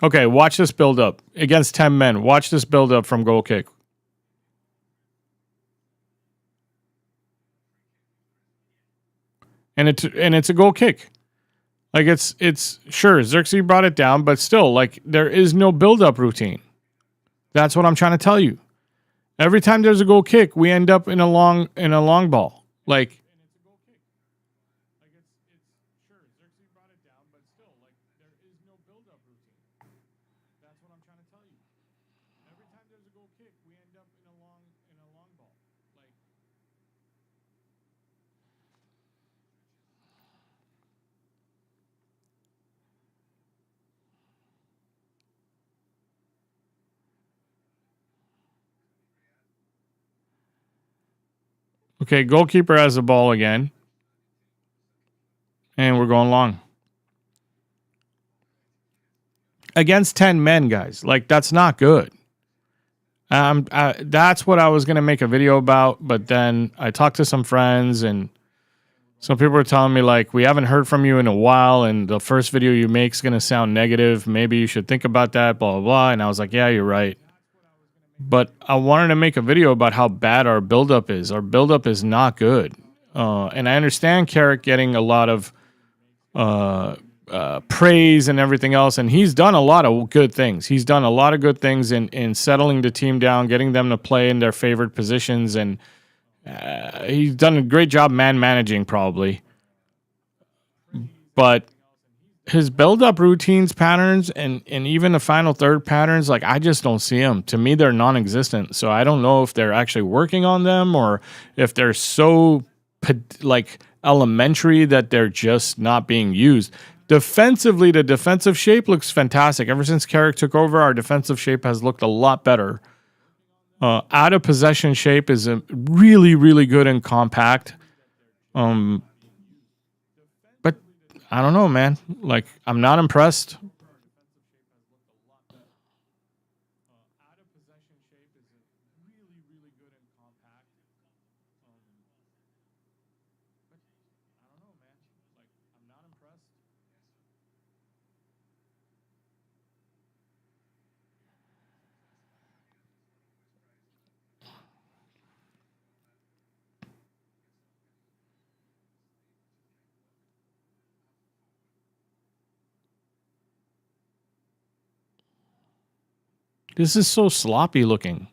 S1: Okay, watch this build up against 10 men. Watch this build up from goal kick. And it's a goal kick. Like it's sure Xerxes brought it down, but still, like, there is no build up routine. That's what I'm trying to tell you. Every time there's a goal kick, we end up in a long ball. Like, okay, goalkeeper has the ball again. And we're going long. Against 10 men, guys. Like, that's not good. That's what I was going to make a video about, but then I talked to some friends, and some people were telling me, like, we haven't heard from you in a while, and the first video you make is going to sound negative. Maybe you should think about that, blah, blah, blah. And I was like, yeah, you're right. But I wanted to make a video about how bad our buildup is. Our buildup is not good. And I understand Carrick getting a lot of praise and everything else. And he's done a lot of good things. He's done a lot of good things in settling the team down, getting them to play in their favorite positions. And he's done a great job managing probably. But his build-up routines patterns and even the final third patterns, like I just don't see them. To me, they're non-existent. So I don't know if they're actually working on them or if they're so like elementary that they're just not being used. Defensively, the defensive shape looks fantastic. Ever since Carrick took over, our defensive shape has looked a lot better. Out of possession shape is really, really good and compact. But I don't know, man. Like, I'm not impressed. This is so sloppy looking.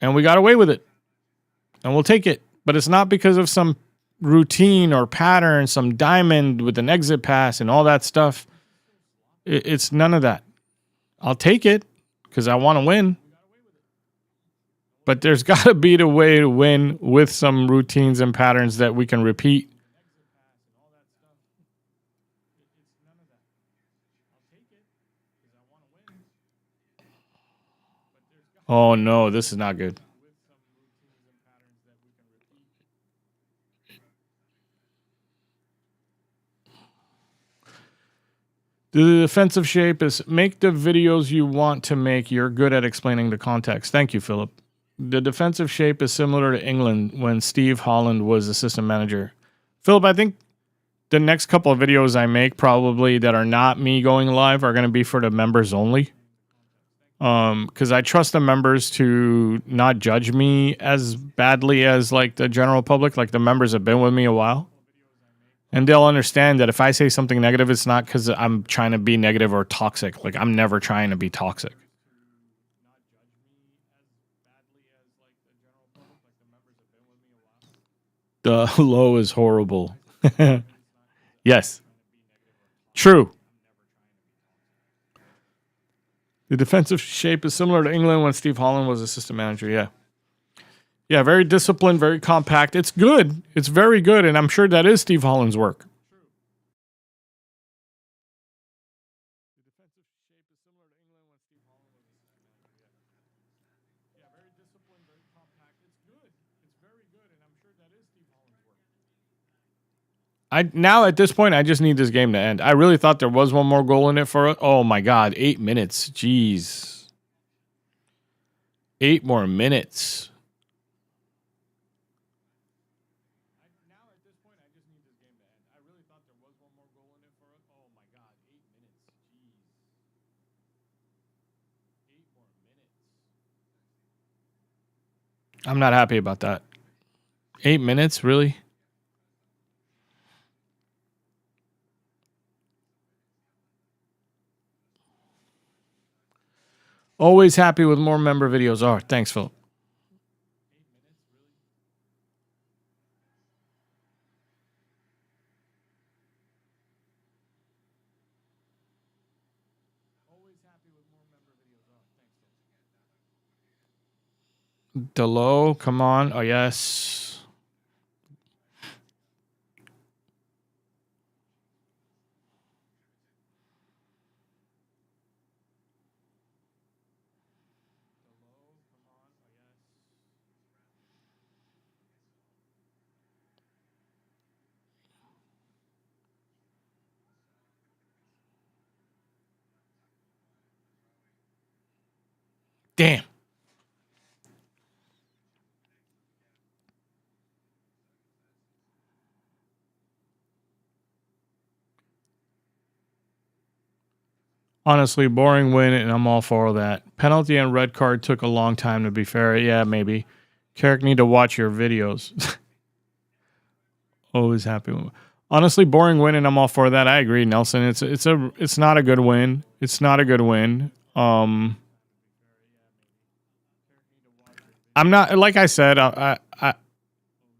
S1: And we got away with it. And we'll take it. But it's not because of some routine or pattern, some diamond with an exit pass and all that stuff. It's none of that. I'll take it because I want to win. But there's got to be the way to win with some routines and patterns that we can repeat. Oh, no, this is not good. The defensive shape is make the videos you want to make. You're good at explaining the context. Thank you, Philip. The defensive shape is similar to England when Steve Holland was assistant manager. Philip, I think the next couple of videos I make probably that are not me going live are going to be for the members only. Because I trust the members to not judge me as badly as like the general public. Like the members have been with me a while. And they'll understand that if I say something negative, it's not because I'm trying to be negative or toxic. Like I'm never trying to be toxic. The low is horrible. Yes. True. The defensive shape is similar to England when Steve Holland was assistant manager. Yeah. Yeah, very disciplined, very compact. It's good. It's very good, and I'm sure that is Steve Holland's work. Now at this point, I just need this game to end. I really thought there was one more goal in it for it. Oh my God, 8 minutes. Jeez. 8 more minutes. I'm not happy about that. 8 minutes, really? Always happy with more member videos. Oh, thanks, Phil. Delo, come on. Oh, yes. Damn. Honestly, boring win, and I'm all for that. Penalty and red card took a long time, to be fair. Yeah, maybe. Carrick need to watch your videos. Always happy. Honestly, boring win, and I'm all for that. I agree, Nelson. It's not a good win. It's not a good win. I'm not, like I said.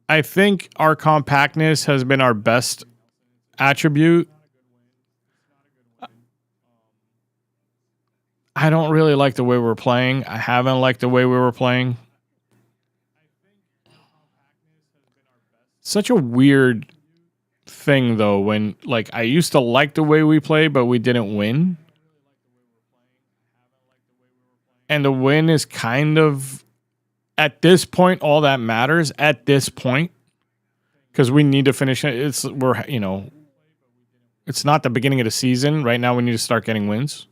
S1: I think our compactness has been our best attribute. I don't really like the way we're playing. I haven't liked the way we were playing. Such a weird thing though, when like I used to like the way we play, but we didn't win. And the win is kind of, at this point, all that matters at this point, because we need to finish it. It's not the beginning of the season right now. We need to start getting wins.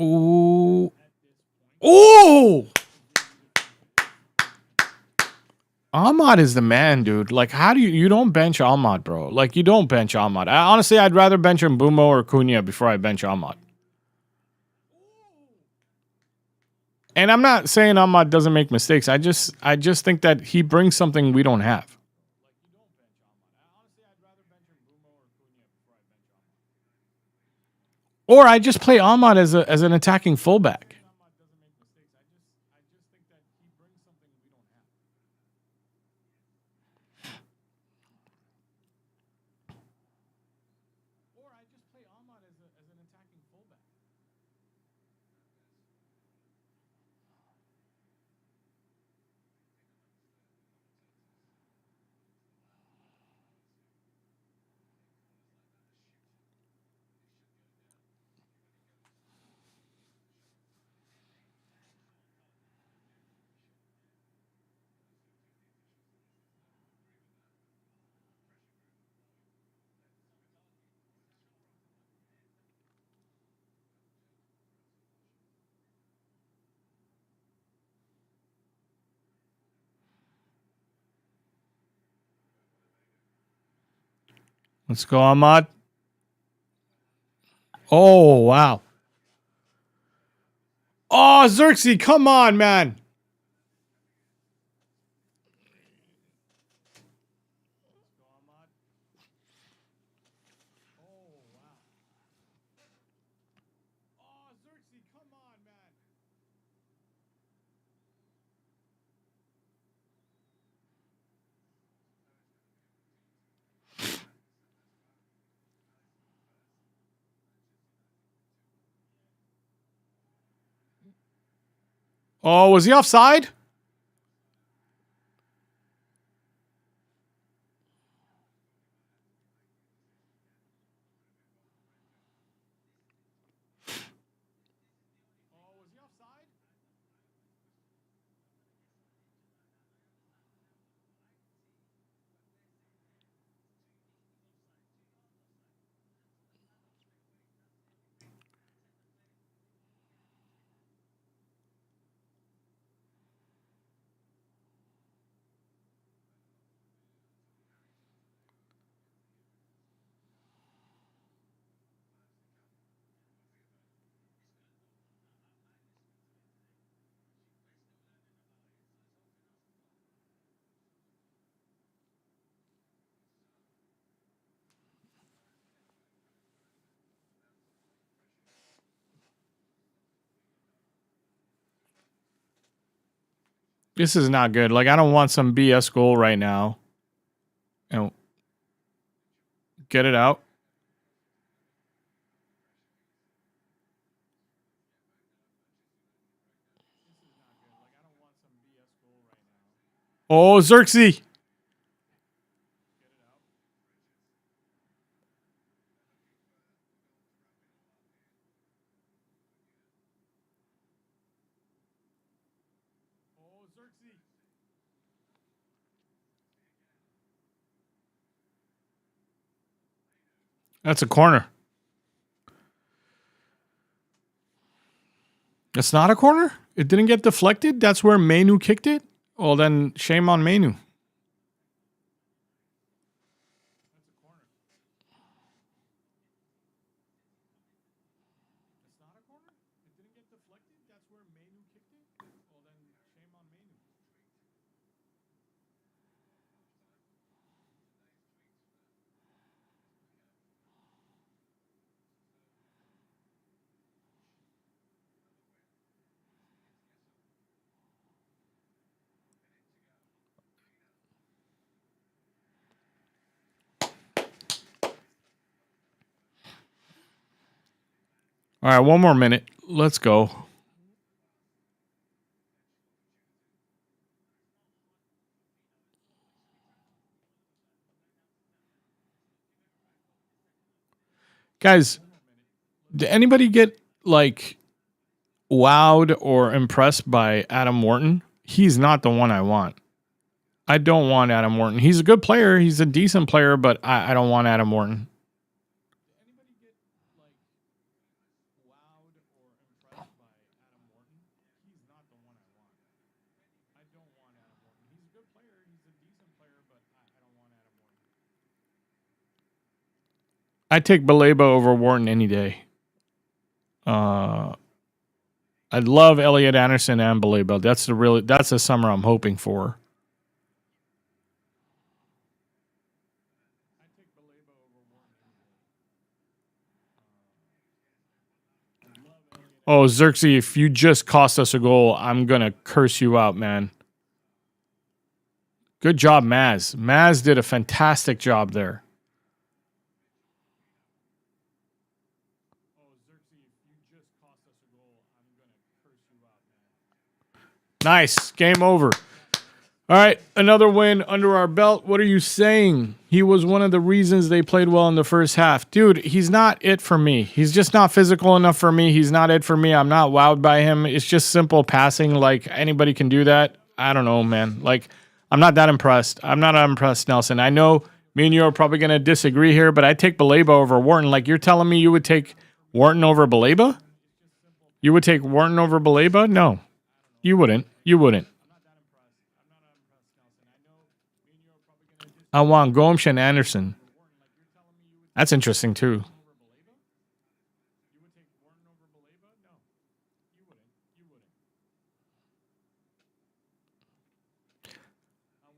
S1: Ooh, ooh! Ahmad is the man, dude. Like, how do you don't bench Ahmad, bro? Like, you don't bench Ahmad. Honestly, I'd rather bench Mbumo or Cunha before I bench Ahmad. And I'm not saying Ahmad doesn't make mistakes. I just think that he brings something we don't have. Or I just play Ahmad as an attacking fullback. Let's go, Ahmad. Oh, wow. Oh, Xerxes, come on, man. Oh, was he offside? This is not good. Like, I don't want some BS goal right now. Get it out. Oh, Xerxes. That's a corner. It's not a corner? It didn't get deflected? That's where Mainu kicked it? Well, then shame on Mainu. All right, one more minute. Let's go. Guys, did anybody get like wowed or impressed by Adam Wharton? He's not the one I want. I don't want Adam Wharton. He's a good player. He's a decent player, but I don't want Adam Wharton. I take Baleba over Wharton any day. I'd love Elliot Anderson and Baleba. That's the summer I'm hoping for. Oh, Xerxes, if you just cost us a goal, I'm gonna curse you out, man. Good job, Maz. Maz did a fantastic job there. Nice. Game over. All right, another win under our belt. What are you saying? He was one of the reasons they played well in the first half. Dude, he's not it for me. He's just not physical enough for me. He's not it for me. I'm not wowed by him. It's just simple passing. Like, anybody can do that. I don't know, man. Like, I'm not that impressed. I'm not impressed, Nelson. I know me and you are probably going to disagree here, but I take Baleba over Wharton. Like, you're telling me you would take Wharton over Baleba? You would take Wharton over Baleba? No, you wouldn't. You wouldn't. I want Gomes and Anderson. That's interesting, too.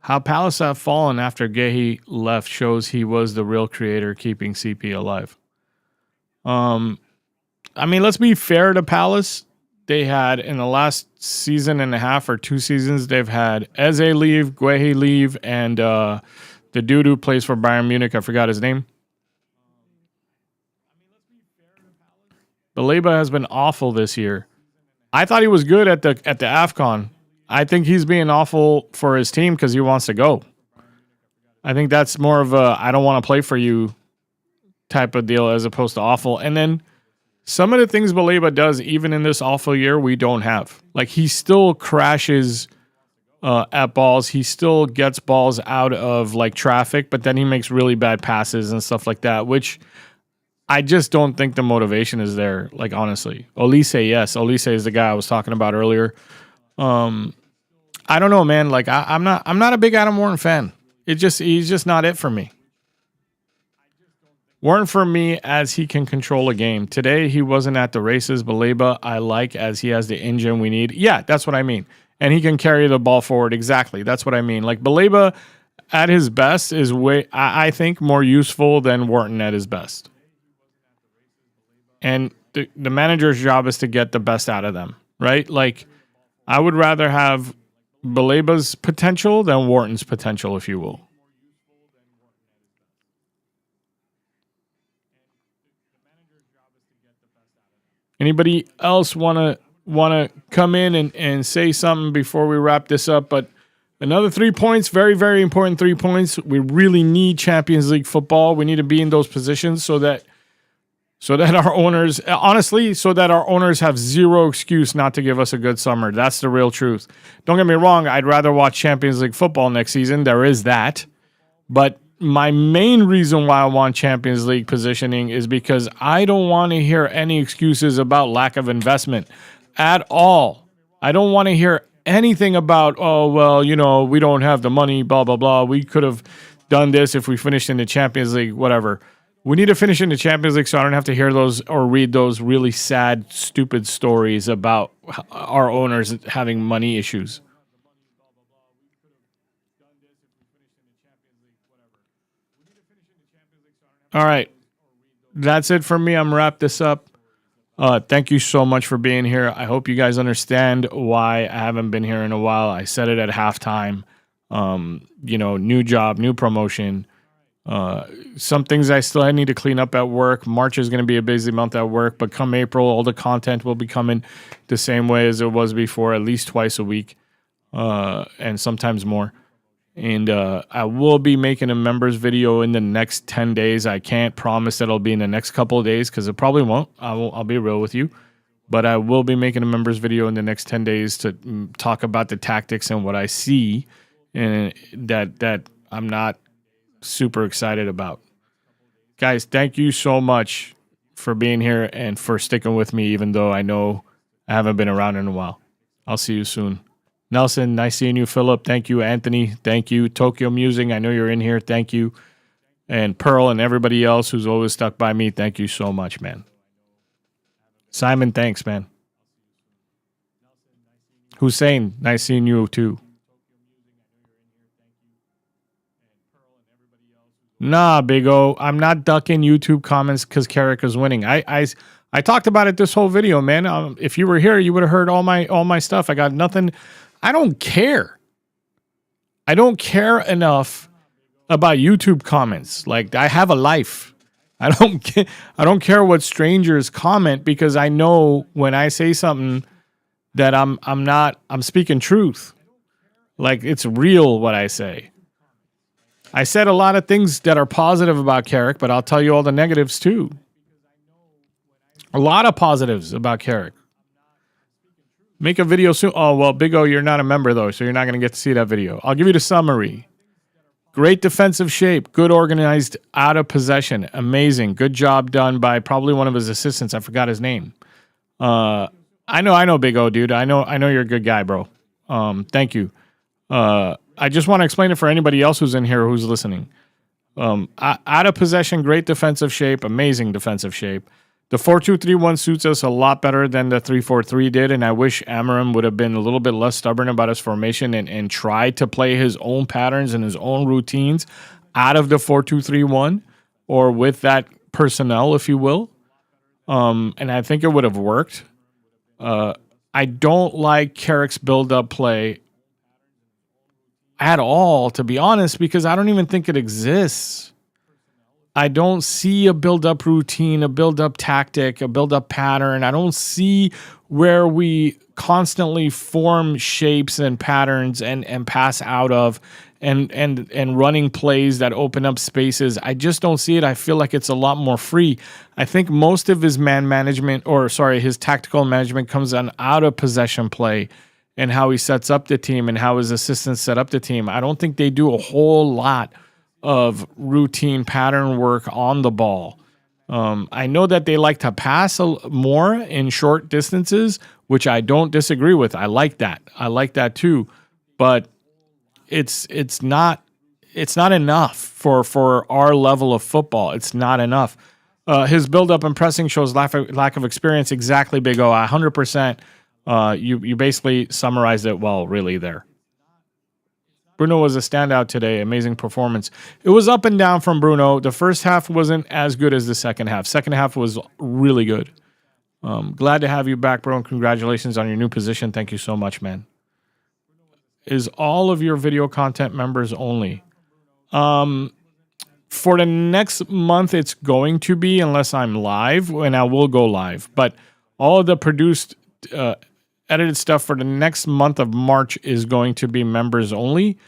S1: How Palace have fallen after Gehi left shows he was the real creator keeping CP alive. I mean, let's be fair to Palace. They had, in the last season and a half or 2 seasons, they've had Eze leave, Guehi leave, and the dude who plays for Bayern Munich, I forgot his name. Baleba has been awful this year. I thought he was good at the AFCON. I think he's being awful for his team because he wants to go. I think that's more of a I don't want to play for you type of deal as opposed to awful. And then some of the things Baleba does, even in this awful year, we don't have. Like, he still crashes at balls. He still gets balls out of, like, traffic, but then he makes really bad passes and stuff like that, which I just don't think the motivation is there, like, honestly. Olise, yes. Olise is the guy I was talking about earlier. I don't know, man. Like, I'm not a big Adam Wharton fan. He's just not it for me. Wharton for me as he can control a game. Today he wasn't at the races. Baleba I like as he has the engine we need. Yeah, that's what I mean. And he can carry the ball forward. Exactly. That's what I mean. Like, Baleba at his best is I think more useful than Wharton at his best. And the manager's job is to get the best out of them, right? Like, I would rather have Baleba's potential than Wharton's potential, if you will. Anybody else want to come in and say something before we wrap this up? But another 3 points, very, very important 3 points. We really need Champions League football. We need to be in those positions so that our owners, honestly, so that our owners have zero excuse not to give us a good summer. That's the real truth. Don't get me wrong. I'd rather watch Champions League football next season. There is that. But my main reason why I want Champions League positioning is because I don't want to hear any excuses about lack of investment at all. I don't want to hear anything about, oh, well, you know, we don't have the money, blah, blah, blah. We could have done this if we finished in the Champions League, whatever. We need to finish in the Champions League so I don't have to hear those or read those really sad, stupid stories about our owners having money issues. All right. That's it for me. I'm wrap this up. Thank you so much for being here. I hope you guys understand why I haven't been here in a while. I said it at halftime. New job, new promotion. Some things I need to clean up at work. March is going to be a busy month at work, but come April, all the content will be coming the same way as it was before, at least twice a week, and sometimes more. And I will be making a members video in the next 10 days. I can't promise that it'll be in the next couple of days because it probably won't. I'll be real with you. But I will be making a members video in the next 10 days to talk about the tactics and what I see and that I'm not super excited about. Guys, thank you so much for being here and for sticking with me, even though I know I haven't been around in a while. I'll see you soon. Nelson, nice seeing you. Philip, thank you. Anthony, thank you. Tokyo Musing, I know you're in here. Thank you. And Pearl and everybody else who's always stuck by me, thank you so much, man. Simon, thanks, man. Hussein, nice seeing you too. Nah, Big O, I'm not ducking YouTube comments because Carrick is winning. I talked about it this whole video, man. If you were here, you would have heard all my stuff. I got nothing. I don't care. I don't care enough about YouTube comments. Like, I have a life. I don't care what strangers comment because I know when I say something that I'm speaking truth. Like, it's real what I say. I said a lot of things that are positive about Carrick, but I'll tell you all the negatives too. A lot of positives about Carrick. Make a video soon. Oh, well, Big O, you're not a member though, so you're not going to get to see that video. I'll give you the summary. Great defensive shape, good organized out of possession, amazing, good job done by probably one of his assistants. I forgot his name. I know, Big O, dude. I know you're a good guy, bro. Thank you. I just want to explain it for anybody else who's in here who's listening. Out of possession, great defensive shape, amazing defensive shape. The 4-2-3-1 suits us a lot better than the 3-4-3 did, and I wish Amarim would have been a little bit less stubborn about his formation and tried to play his own patterns and his own routines out of the 4-2-3-1 or with that personnel, if you will. And I think it would have worked. I don't like Carrick's build-up play at all, to be honest, because I don't even think it exists. I don't see a build-up routine, a build-up tactic, a build-up pattern. I don't see where we constantly form shapes and patterns and pass out of and running plays that open up spaces. I just don't see it. I feel like it's a lot more free. I think most of his his tactical management comes on out of possession play and how he sets up the team and how his assistants set up the team. I don't think they do a whole lot of routine pattern work on the ball. I know that they like to pass more in short distances, which I don't disagree with. I like that. I like that too. But it's not enough for our level of football. It's not enough. His build-up and pressing shows lack of experience. Exactly, Big O. 100%. You basically summarized it well, really, there. Bruno was a standout today. Amazing performance. It was up and down from Bruno. The first half wasn't as good as the second half. Second half was really good. Glad to have you back, bro, and congratulations on your new position. Thank you so much, man. Is all of your video content members only? For the next month, it's going to be, unless I'm live, and I will go live. But all of the produced edited stuff for the next month of March is going to be members only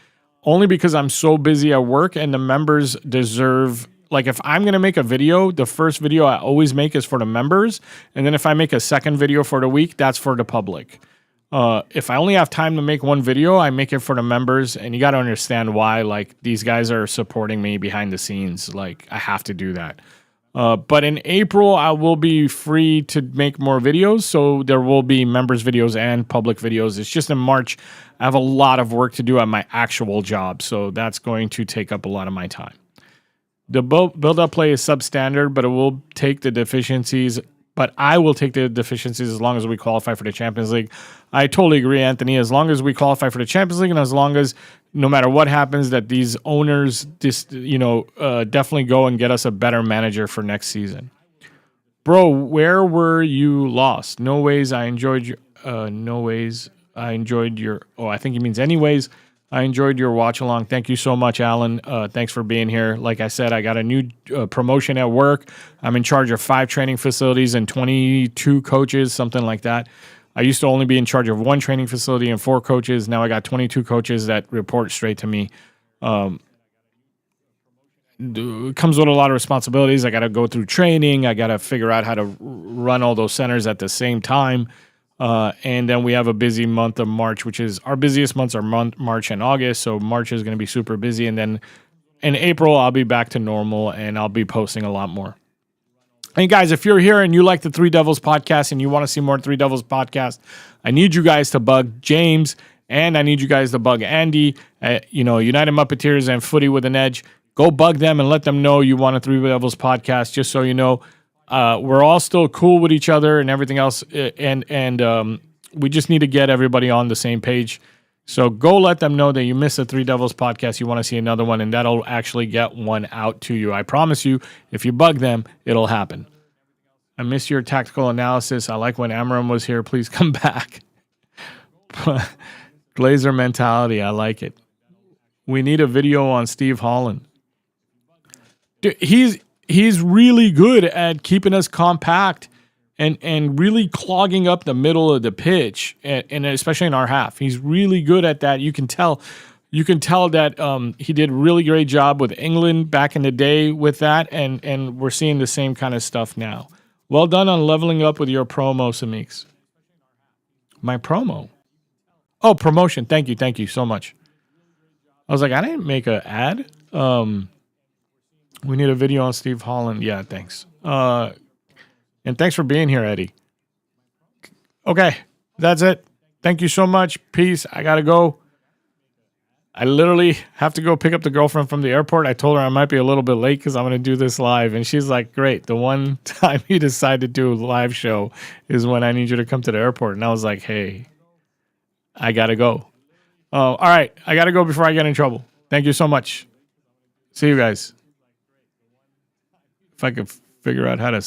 S1: because I'm so busy at work and the members deserve, like, if I'm going to make a video, the first video I always make is for the members. And then if I make a second video for the week, that's for the public. If I only have time to make one video, I make it for the members, and you got to understand why. Like, these guys are supporting me behind the scenes. Like, I have to do that. But in April, I will be free to make more videos, so there will be members videos and public videos. It's just in March, I have a lot of work to do at my actual job, so that's going to take up a lot of my time. The build-up play is substandard, but it will take the deficiencies. But I will take the deficiencies as long as we qualify for the Champions League. I totally agree, Anthony. As long as we qualify for the Champions League, and as long as no matter what happens, that these owners definitely go and get us a better manager for next season. Bro, where were you lost? No ways. I enjoyed your. No ways. I enjoyed your. Oh, I think he means anyways. I enjoyed your watch along. Thank you so much, Alan. Thanks for being here. Like I said, I got a new promotion at work. I'm in charge of 5 training facilities and 22 coaches, something like that. I used to only be in charge of 1 training facility and 4 coaches. Now I got 22 coaches that report straight to me. It comes with a lot of responsibilities. I got to go through training. I got to figure out how to run all those centers at the same time. And then we have a busy month of March, which is our busiest months are March and August. So March is going to be super busy. And then in April, I'll be back to normal and I'll be posting a lot more. And guys, if you're here and you like the Three Devils podcast and you want to see more Three Devils podcast, I need you guys to bug James and I need you guys to bug Andy at, United Muppeteers and Footy with an Edge. Go bug them and let them know you want a Three Devils podcast, just so you know. We're all still cool with each other and everything else, and we just need to get everybody on the same page. So go let them know that you missed the Three Devils podcast. You want to see another one, and that'll actually get one out to you. I promise you, if you bug them, it'll happen. I miss your tactical analysis. I like when Amram was here. Please come back. Glazer mentality. I like it. We need a video on Steve Holland. Dude, he's really good at keeping us compact and really clogging up the middle of the pitch, and especially in our half. He's really good at that. You can tell that he did a really great job with England back in the day with that, and we're seeing the same kind of stuff now. Well done on leveling up with your promo, Semeex. My promo? Oh, promotion. Thank you so much. I was like, I didn't make an ad. We need a video on Steve Holland. Yeah, thanks. And thanks for being here, Eddie. Okay, that's it. Thank you so much. Peace. I got to go. I literally have to go pick up the girlfriend from the airport. I told her I might be a little bit late because I'm going to do this live. And she's like, great. The one time you decide to do a live show is when I need you to come to the airport. And I was like, hey, I got to go. All right. I got to go before I get in trouble. Thank you so much. See you guys. If I could figure out how to